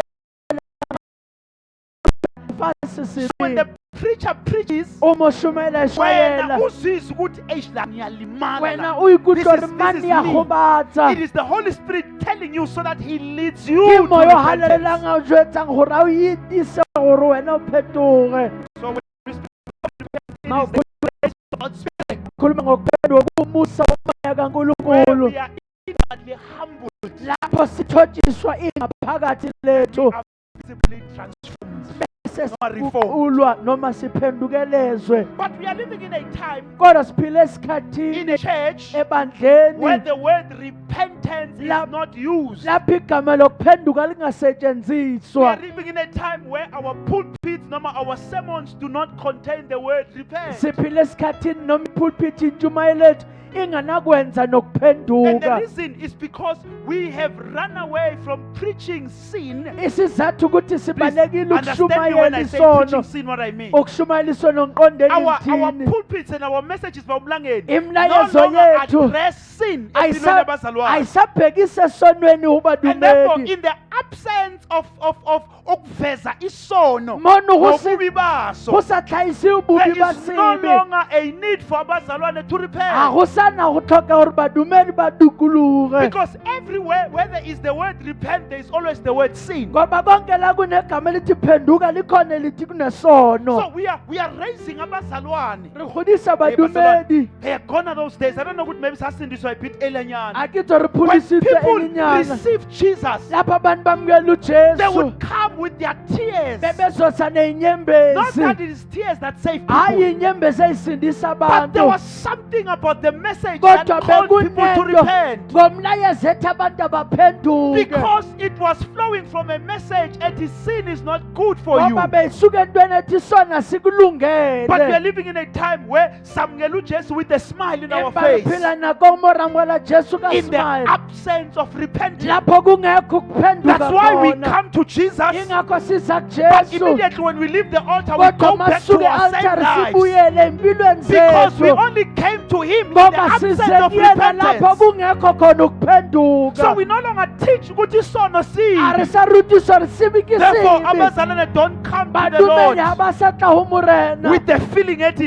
When the preacher preaches, umushumela wena eshayela uzizwa ukuthi eish la ngiyalimala wena la. uyikuthi This mani is me. yagobatsa It is the Holy Spirit telling you so that he leads you ke to moya o halelang repentance. a o jwetsang gore a o itise gore wena o phetoge. So when we speak Ma of repentance, it is the God's Spirit, khuluma ngokuphenduka kumusa womoya where kaNkulunkulu we are inwardly humbled, lapho sithotshiswa ingaphakathi lethu visibly transformed. bese Noma reformed. siguqulwa noma siphendukelezwe. But we are living in a time Kodwa siphile in esikhathini a church where ebandleni the word repentance is not used. lapho igama lokuphenduka We are lingasetshenziswa. living in a time where our pulpits, our sermons do not contain the word repent. Siphile esikhathini noma ipulpit intshumayelo lethu inganakwenza And the nokuphenduka. reason is because we have run away from preaching sin. Isizathu ukuthi Please sibalekile understand me when ukushumayela I say isono. preaching sin, what I mean. Ukushumayela isono ngiqonde Our yini? pulpits and our messages bawumlangeni no Imilayezo longer yethu address sin empilweni yabazalwane. ayisabhekise esonweni And therefore, ubadumeli. in the absence of ukuveza isono Mona ukusi nobubi baso, kusatlayise there ububi is no basibi. longer a need for abazalwane to repent. Agusana go tlhoka gore badumedi ba dukuluge. Because everywhere where there is the word repent, there is always the word sin. Ngoba konke la kunegama elithi phenduka likhona elithi kunesono. So we are raising abazalwane. Re godisa Hey, badumedi. Bazalwane, they are gone are those days. I don't know what maybe sasindiswa a bit earlier. A ke tlo re When phulisitswe people elinyana. receive Jesus, Lapha abantu bamukela they uJesu. would come with their tears. Bebezosa Not that neinyembezi. it is tears that save Hayi people, inyembezi eyisindisa but there abantu. was something about the message that Kodwa called people to bekunento repent. ngomlayezo ethi abantu abaphenduke. Because it was flowing from a message that his sin is not good for you. Ngoba beyisuka entweni ethi sona But we are sikulungele. living in a time where samukela uJesu with a smile in our face, Phila nako moramwela Jesu ka in the smile. absence of repentance. Lapho kungekho kuphenduka That's why we khona. come to Jesus. Ingakho siza But kuJesu. immediately when we leave the altar, we Kodwa go back to masuke our same altar lives. sibuyele empilweni Because we zethu. only came to Him in the Ngoba absence size of kuyena lapho repentance. kungekho khona ukuphenduka. So we no longer teach ukuthi isono Ari sibi. sa rutisa re sibiki Therefore, sibi. abazalwane don't come to the Lord Badumedi abasatla ho morena. with the feeling that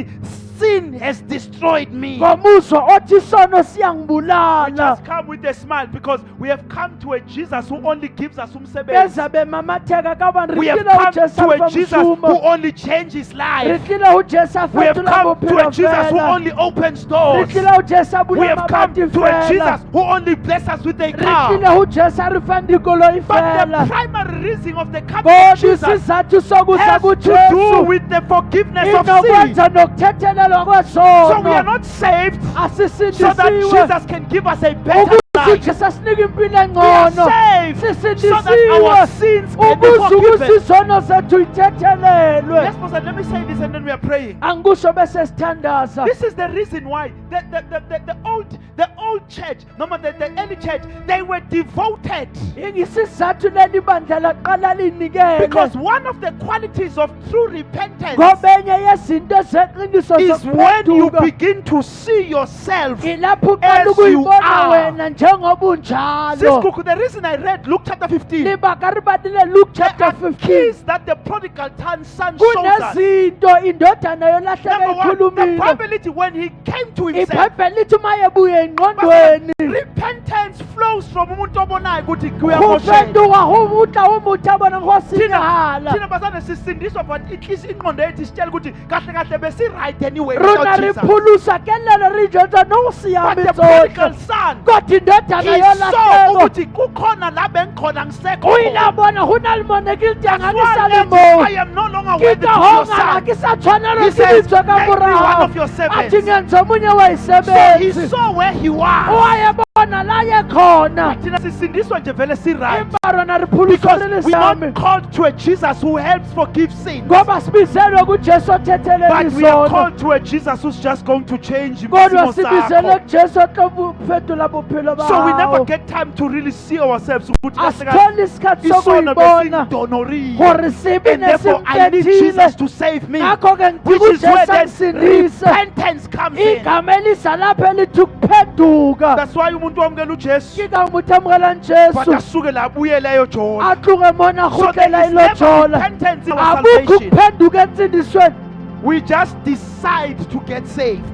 sin has destroyed me. Ngomuzwa othi isono We siyangibulala. just come with a smile because we have come to a Jesus who only gives us umsebenzi. Beza bemamatheka kabani We have rikile come uJesu to a Jesus who afamsumo. only changes life. Rikile uJesu We have afetula come to a bophelo Jesus who fela. only opens doors. Rikile uJesu We abula have come mabati to a fela. Jesus who only blesses us with a car. Rikile uJesu arifanda ikoloi But the fela. primary reason of the coming of Kodwa Jesus isizathu sokuza has to do kuJesu with the forgiveness of sin. inokwenza nokuthethelelwa kwesono. So we are not saved so that asisindisiwe Jesus can give us a better ukuthi life. uJesu asinike impilo We are engcono. saved so that our Sisindisiwe sins can be ukuze ukuthi forgiven. izono zethu ithethelelwe. Let's pause and let me say this and then we are praying. Angisho bese sithandaza. This is the reason why the old church, no matter the early church, they were devoted. Ingisizathu leli bandla laqala linikele. Because one of the qualities of true repentance Ngoba enye yezinto ezeqiniso is when you zokuphenduka begin to see yourself. ilapho as uqala you ukuyibona are. wena njengoba unjalo. Sis, the reason I read Luke chapter 15, Libaka ribadile Luke there chapter are 15. keys that the prodigal son shows us. Kunezinto indodana yolahleke Number one, the ikhulumile. probability when he came to himself. iBhayibheli lithi uma ebuye But engqondweni repentance flows from umuntu obonayo ukuthi kuyamosheka. kuphenduka umuta umuthi abona Thina ngosinyala. bazane sisindiswa but inhliziyo ingqondo yethu isitshela ukuthi kahle kahle besi right anyway Rona without Jesus. riphulusa kelelo rijenza But nosiyami the prodigal zonke. son Kodwa indodana indodana He saw yolahleko ukuthi kukhona la bengikhona ngisekho o khona. ile a bona go na le monekilti That's ga ke why sa le I moo am no longer worthy ke to ka be your honga ga son. ke sa tshwanelwa He ke says, ditswe ka "Make me one morago of your a servants." thingentsho omunye wa So he isebenzi saw where he o was. wayebona la ye khona Thina sisindiswa nje vele si-right. empa rona re phuluswa Because re le we're not same called to a Jesus who helps forgive sin. ngoba sibizelwe kujesu othethelele But we are izono called to a Jesus who's just going to change kodwa isimo sibizelwe sakho. kujesu otlo fetola bophelo So we never bao get time to really see ourselves. ukuthi asitholi isikhathi isono sokuyibona besingidonorile. gore sibi And therefore I need Jesus nesintethile to save me. ngakho-ke Which ngidinga is where ujesu then angisindise repentance comes in. igama eliza lapho elithi ukuphenduka That's why umuntu wamukela uJesu. ke ka umuntu amukela But njesu asuke la abuyele eyojola. atluke mona So there agotlela is never ilojola repentance in our akukho salvation. ukuphenduka entsindisweni We just decide to get saved.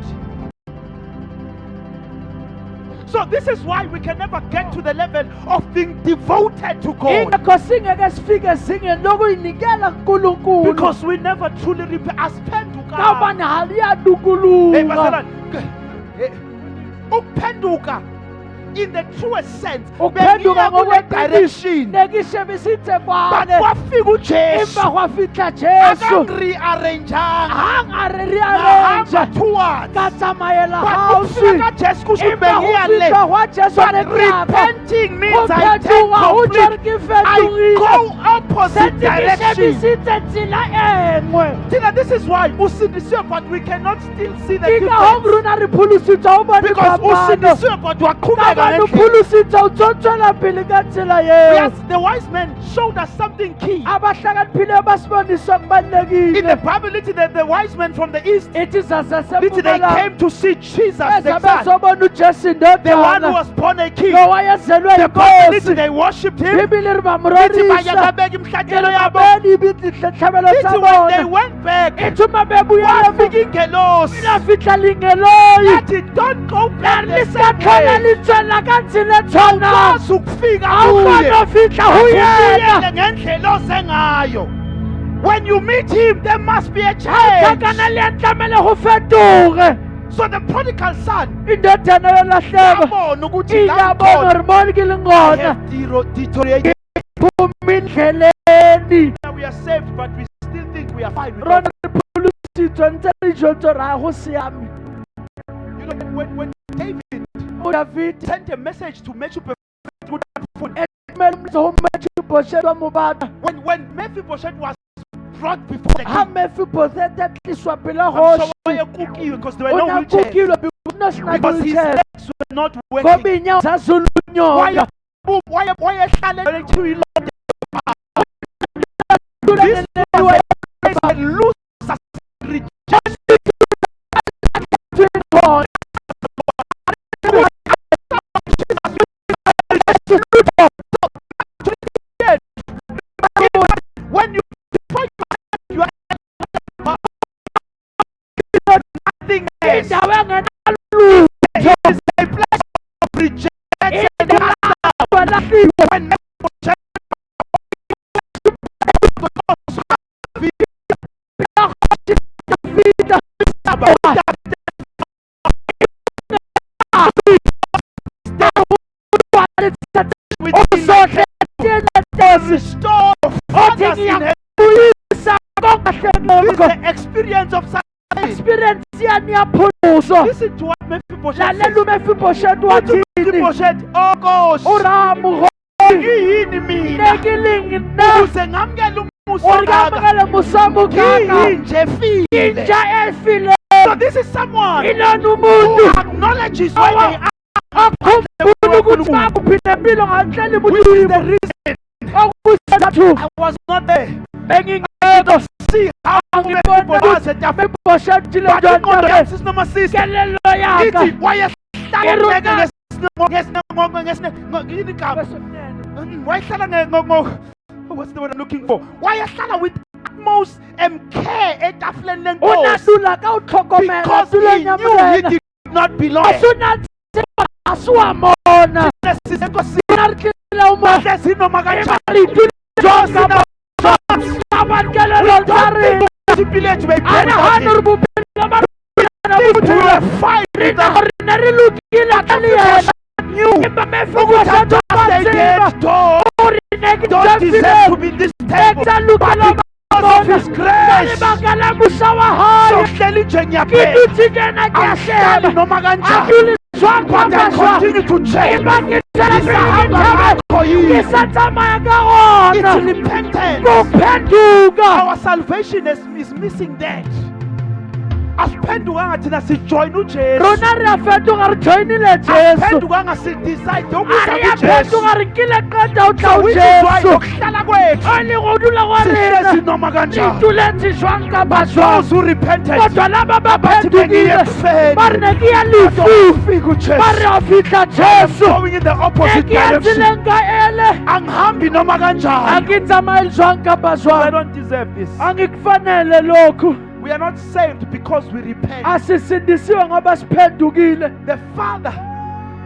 So this is why we can never get to the level of being devoted to God. ingakho singeke sifike ezingeni lokuyinikela kunkulunkulu Because we never truly repent. Asiphenduka. kabani Hey, haliyadukuluka basalwane. Ukuphenduka in the truest sense. ukuphenduka bengiya kule direction. nekishe bisithe But kwane kwafika uJesu. emva kwafihla jesu Akangi-rearrangeanga. hangarerearenja Ngahamba towards. katsamayela But hausi ukufika kaJesu kusho emva bengiya le. kufihla kwa jesu But neklapa repenting means I take kuphenduka utsho complete. ke I fetogile go opposite setikishe direction. bisitse tsela engwe Tina, this is why usindisiwe, but we cannot still see the ke ka hong difference. rona re pholositswe o bone Because phapano usindisiwe, but waqhubeka kabane o ngendlela. pholositswe o tsotswela pele ka tsela eo Yes, the wise men showed us something key. abahlakaniphile basiboniswa In kubalulekile the Bible, the wise men from the east, ithi they zasesempumalanga came to see Jesus, the eza Son, bezobona ujesu the one who indodana was born a king. lo wayezelwe The Bible, yinkosi they worshipped him. bibili ri Lithi bamrorisa bayakabeka imihlatshelo yabo. elibabeni ibihlabelo Lithi when they sabona went back, ithi uma bebuyela wafika ingelosi. lafihla lingeloyi Yathi, don't go back the same lisekhola way. litswela kanzile thona Awukwazi ukufika awukhona kuye. ofihla huyena Ubuyele ngendlela oze ngayo. When you meet him, there must be a kakana change. liyatlamele go fetoge So the prodigal son, indodana yolahleko yabona ukuthi la iyabona ngikhona, gore moni ke le I ngona have deteriorated. phuma indleleni We are saved, but we still think we are fine. with rona re pholositswe ntse re jotso ra go siame God. You know, when David o davide sent a message to Mephibosheth, go mefiboshet wa mo bata when Mephibosheth was brought before the ha king, mefibosete a tliswa pele I'm goši sure why cookie because there were o no na wheelchairs. kukilwe no sena Because his wheelchair legs were not working. gobinya sa zulunyoka Why ehlale electric load? This is a loser reject. When you find you are nothing else. indawo engenalu It is a place of rejection. balahliwe When Mephibosheth restore fathers in heaven. This is the experience of salvation. experience yani yaphuluso Listen to what Mephibosheth lalela says. umefiboshet wathini Mephibosheth, oh gosh, uramu ngiyini mina nekilingi na ukuze ngamukele umusa kangaka. orikamukele musamukaka Ngiyinje file. inja efile So this is someone ilona who umuntu acknowledges where they are, akhumbula ukuthi bakuphinde empilo ngahleli which is the buthimo reason okubusathu I was not there. bengingekho See how Mephibosheth mefiboshet jile but ingqondo njani yathi noma sister kelelo yaka ithi wayehlala ngini igama wayehlala what's the word I'm looking for wayehlala with utmost care etafuleni lenkosi unadula ka utlhokomela because dula he knew he nyamurena did not belong asunatse asiwamona Enkosi narikile uma bahlezi noma kanjani emalidini Josina abankelelo ntari impilo yethu ana beyiphela hanu ribuphila to fight with us. rina rilukile kaliyena knew ukuthi I just stay dead, don't deserve to be in this table, but because of His grace, sohleli nje ngiyaphela, angihlali noma kanjani, but I continue to change. It's repentance. Our salvation is missing that. Asiphendukanga thina sijoyina uJesu. Rona re a fetoga re joinile Jesu. Asiphendukanga sidecide ukuza kuJesu. Fetoga re kile qeta o tla So o which is why Jesu. ukuhlala kwethu Ani go dula go sihlezi rena. noma kanjani. Ituletse jwang ka ba Those jwang. who repented, Kodwa laba ba abathi bengiye phendukile. kufeni, Ba re ne ke ya kodwa lefu. ufika uJesu. Ba re a fihla Jesu. Going in the opposite Ke ya direction. tseleng ka ele. Angihambi noma A kanjani. ke tsamaye jwang ka ba I jwang. don't deserve this. Angikufanele lokhu. We are not saved because we repent. Asisindisiwe ngoba siphendukile. The Father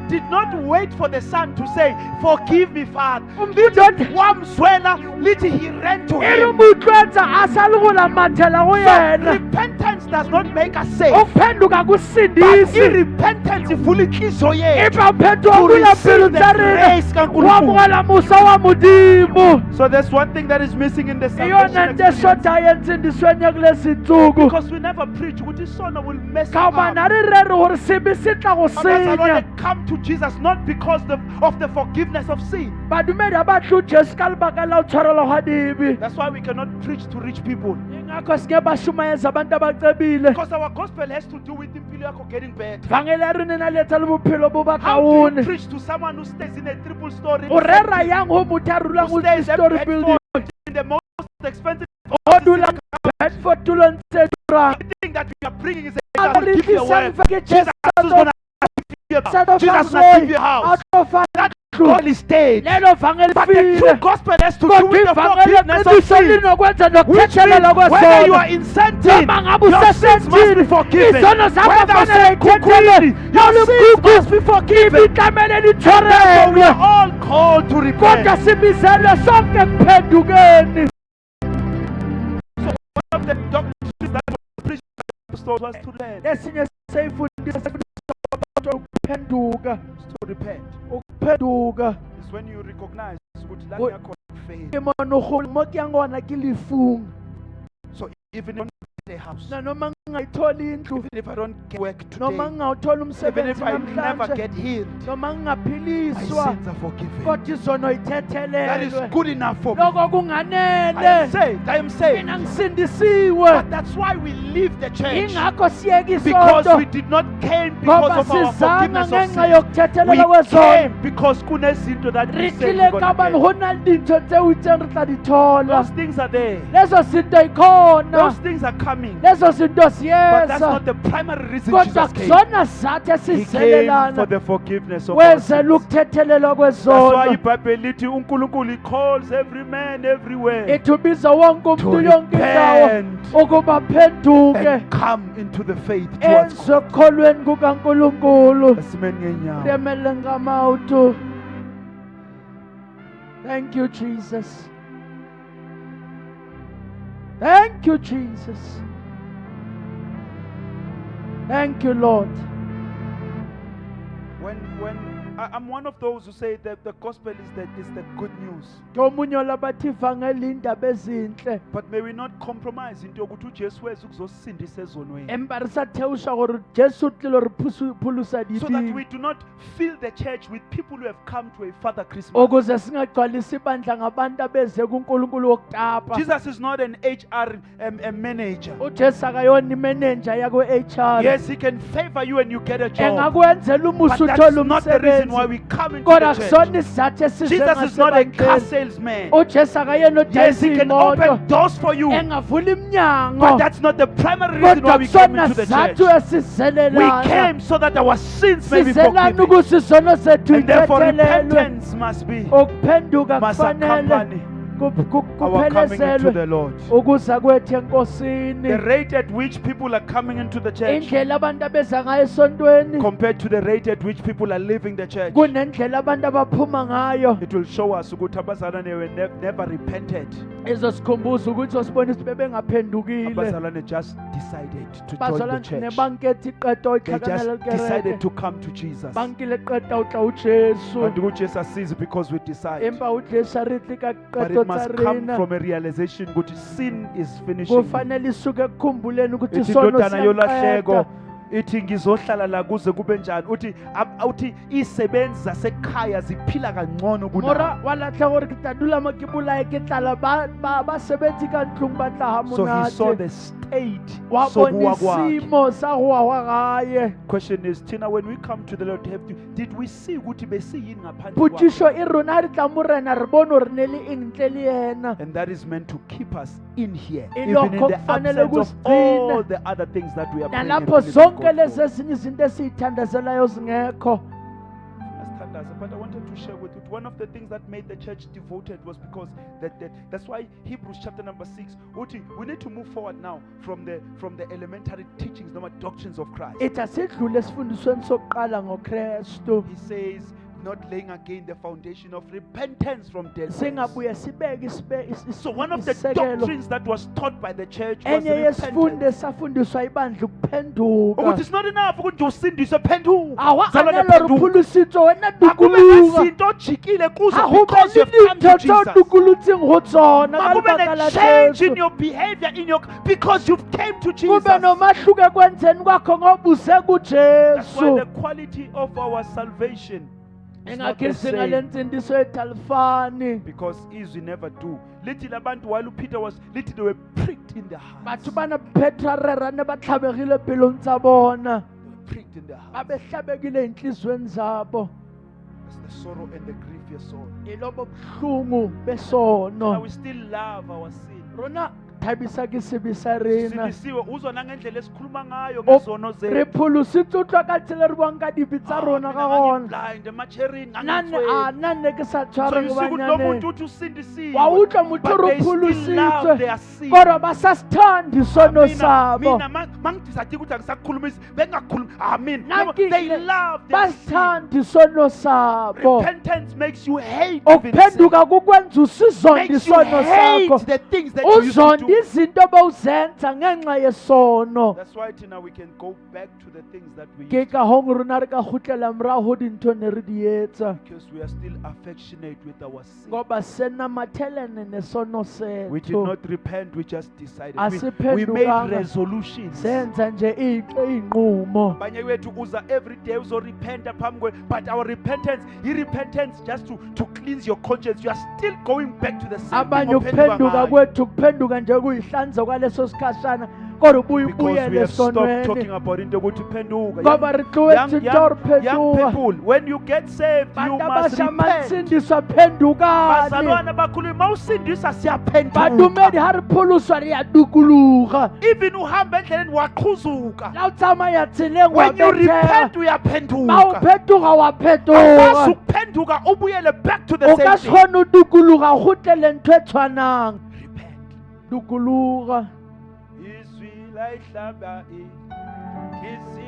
did not wait for the Son to say, "Forgive me, Father." Umfundi Wamzwela lithi he ran to ere him. mutletsa a sa le go lamathela go So yena. repentance does not make us saved. Ukuphenduka But kusindisi. repentance ifuna inhliziyo yethu. Iba phetho To kula receive pelo the tsa rena. grace kaNkulunkulu. Wamukela musa wa modimo. So there's one thing that is missing in the Iyona salvation nto experience. eshodayo entsindisweni yakulezi nsuku. Because we never preach ukuthi isono will mess you Ka up. bana re rere gore sebe se tla go Abazalwane senya. come to Jesus not because of the forgiveness of sin. Badumedi a ba tlo Jesu ka lebaka la ho tshwarelwa ga dibe. That's why we cannot preach to rich people. Ingakho sike ba shumaeza abantu abacebile. Because our gospel has to do with impilo yakho getting better. Vangeli ya rena e na letsa le bophelo bo ba How do you kaone. preach to someone who stays in a triple story, O rera yang ho motho a rulang who ho stays at story Bedford building? in the most expensive O dula Bedford tulong tse turang. thing that we are bringing is A a re give you a word. tlisang ke Jesus Jesu is going to give you a house. Jesus is going to give you a house. That goal is stayed. Lelo vangeli But the true file. gospel has to do with the Kodwa forgiveness ivangeli of sin. linokwenza Which means nokuthethelela whether you kwesono. are in sin, Noma ngabe your sins must be usesentini, forgiven. izono zakho Whether kufanele ithethelwe. you're your sins must be forgiven. Ibitlamele Therefore, we litshwarelwe. are all called to repent. Kodwa sibizelwe sonke kuphendukeni. One of the doctrines that was preached by the apostles was to repent. Esinye seyifundisa ukuphenduka. To repent Ukuphenduka. is when you recognize ukuthi la Wo- ngiyakho fail. Ke mono go mo ke yang gona ke lefung. So even if I don't get a house, Na noma ngayitholi indlu, even if I don't get work noma today, ngawuthola even umsebenzi if I never namhlanje, get healed, noma my ngingaphiliswa, sins are forgiven. kodwa izono That is ithethelelwe. good enough for me. Lokho I am kunganele. saved. I am saved. Mina ngisindisiwe. But that's why we leave the church. Ingakho siyeka Because we isonto. did not came because Ngoba of our sizanga forgiveness of ngenxa sin. yokuthethelela We kwesono. came because kunezinto that we Re said tlile we're ka gonna bane get. ho na le dintho tse o itseng re tla di thola. Those things are there. Lezo zinto ikhona. Those things are coming. Lezo zinto But that's siyeza. not the primary reason Kodwa Jesus came. kusona zathe He came for sizelelana. the forgiveness of our sins. Wezela ukuthethelelwa That's why kwesono. iBhayibheli lithi uNkulunkulu he calls every man everywhere Ithubiza wonke to umuntu yonke indawo repent ukuba phenduke and come into the faith towards God. ezokholweni kukaNkulunkulu. Asimeni ngenyawo. Demele ngamawutu. Thank you, Jesus. Thank you, Jesus. Thank you, Lord. I'm one of those who say that the gospel is the good news. Omunye labathi ivangeli indaba ezinhle. But may we not compromise into yokuthi uJesu wethu ukuzosindisa ezonweni. Empa re sa theosha gore Jesu o tlile re pholosa So that we dibi. do not fill the church with people who have come to a Father Christmas. Ukuze singagcwalisi ibandla ngabantu abeze kuNkulunkulu wokutapa. Jesus is not an HR manager. uJesu akayona imanager yakwe HR. Yes, he can favor you and you get a job. Engakwenzela But umusa that's uthola not the reason umsebenzi. why we come into Kodwa the church. kusona isizathu esize Jesus is not a car ngasebandleni. salesman. uJesu akayena Yes, he odayisa can imoto. open doors for you. Engavula But iminyango. that's not the primary reason why Kodwa we came kusona into the sizathu church. esizelelana. We came so that our sins may be Sizelana forgiven. ukuthi izono zethu And therefore ithethelelwe. repentance must be Ukuphenduka must kufanele accompany our coming into kuphelezelwe the Lord. ukuza kwethu The enkosini. rate at which people are coming into the church Indlela abantu abeza ngayo esontweni compared to the rate at which people are leaving the church, kunendlela abantu abaphuma ngayo. it will show us ukuthi abazalwane were never repented. izosikhumbuza ukuthi osibonisa bebengaphendukile abazalwane just decided to join the bazalwane church. nebankethi iqeda They just iqhakanela decided likereke to come to Jesus. bankile qeda utla ujesu And uJesu asize because we decide. empa ujesu arithi ka But qeda it must come tsarina from a realization that sin is finishing. kufanele isuke ekukhumbuleni ukuthi Ithi isono indodana yolahleko siyaqeda ithi ngizohlala la kuze kube njani. Uthi isebenzi zasekhaya ziphila kangcono kunabo. mora walahla gore ke tla dula mo ke bolae ke tlala ba sebetsi ka ntlong ba tla ha So he saw monate the state wa sokuwa bone kwakhe. simo sa go wa gae Question is, Tina, when we come to the Lord, did we see ukuthi besiyini ngaphandle kwakhe? potšišo e rona ha re tla mo rena re bone gore ne le eng ntle le yena And that is meant to keep us in here, E even in lokho the kufanele absence of kusigcine. all the other things that we are praying and nalapho believing zonke God lezi for. ezinye izinto esiyithandazelayo zingekho Asithandaze, but I wanted to share with you one of the things that made the church devoted was because that's why Hebrews chapter number 6 uthi we need to move forward now from the elementary teachings, the doctrines of Christ. ithi asidlule esifundisweni sokuqala ngokristu He says not laying again the foundation of repentance from dead works. singabuye sibeke So one of the isisekelo doctrines that was taught by the church was enye yesifundo repentance. esafundiswa ibandla ukuphenduka Ukuthi it's not enough ukuthi usindiswe phenduka. awa Zalwane anelo re phenduka. pholositswe wena Akube dukuluka nezinto ojikile kuzo ga go be because le you've come to dintho tse o Jesus. dukulutseng go tsona ka Makube lebaka la ne-change in Jesu your behavior because you've came to kube Jesus. nomahluko ekwenzeni kwakho ngobuse That's why kujesu the quality of our salvation is not the engakhizi ngale same. ntsindiso etalifani Because izwi never do. Lithi labantu while Peter was, lithi they were pricked in their hearts. batho bana petro rera ne ba tlhabegile pelong tsa bona They were pricked in their ba hearts. behlabekile entliziyweni zabo That's the sorrow and the grief you saw. ilobo buhlungu besono Now we still love our sin. rona thabisa ke sebe sa rena Sindisiwe uzwa nangendlela esikhuluma ngayo O- ngezono re zethu. pholositse utlwa ka tsela re buang ka dibi tsa rona ka gona blind emacherini nne ke sa So tshware you go see ukuthi lo banyaneng muntu uthi usindisiwe. wa utlwa motho But re they still love pholositswe their sin. kodwa ba sa sithandi isono sabo mina mangidisathi ukuthi angisakhulumisi bengakhulumi amen Nanki- they love ba their sin. sithandi isono sabo Repentance makes you hate even sin. ukuphenduka kukwenza usizonda Makes you isono hate sakho the things that you used to uzonda do. izinto bowuzenza ngenxa yesono That's why now we can go back to the things that we ke used to ka hong rona re ka gotlela morago go dintho ne re di etsa because we are still affectionate with our sin. ngoba senamathelene nesono We did sethu not repent, we just decided. Asiphendukanga. We made resolutions. senza nje iy'nqumo Abanye wethu uza every day uzorepenta phambi kwe, but our repentance, repentance just to cleanse your conscience. You are still going back to the same thing abanye ophenduka ukuphenduka ngayo. kwethu kuphenduka nje kuyihlanza kwaleso sikhashana kodwa ubuye Because we ubuyele have stopped esonweni talking about into ukuthi phenduka. ngoba re tloetse tja gore Young phenduka people, when you get saved, you bantu must abasha repent. mansindiswa phendukani Bazalwane bakhulu mawusindiswa siyaphenduka. badumedi ha re pholoswa re ya dukuluga Even uhamba endleleni waqhuzuka. la o tsamaya tseleng wa When you bethega repent ma o uyaphenduka. phetoga wa Awukwazi phetoga ukuphenduka ubuyele back to the o same ka thing. se kgone o dukuluga go tlele ntho e tshwanang Repent. dukuluga Izwi layihlaba inhliziyo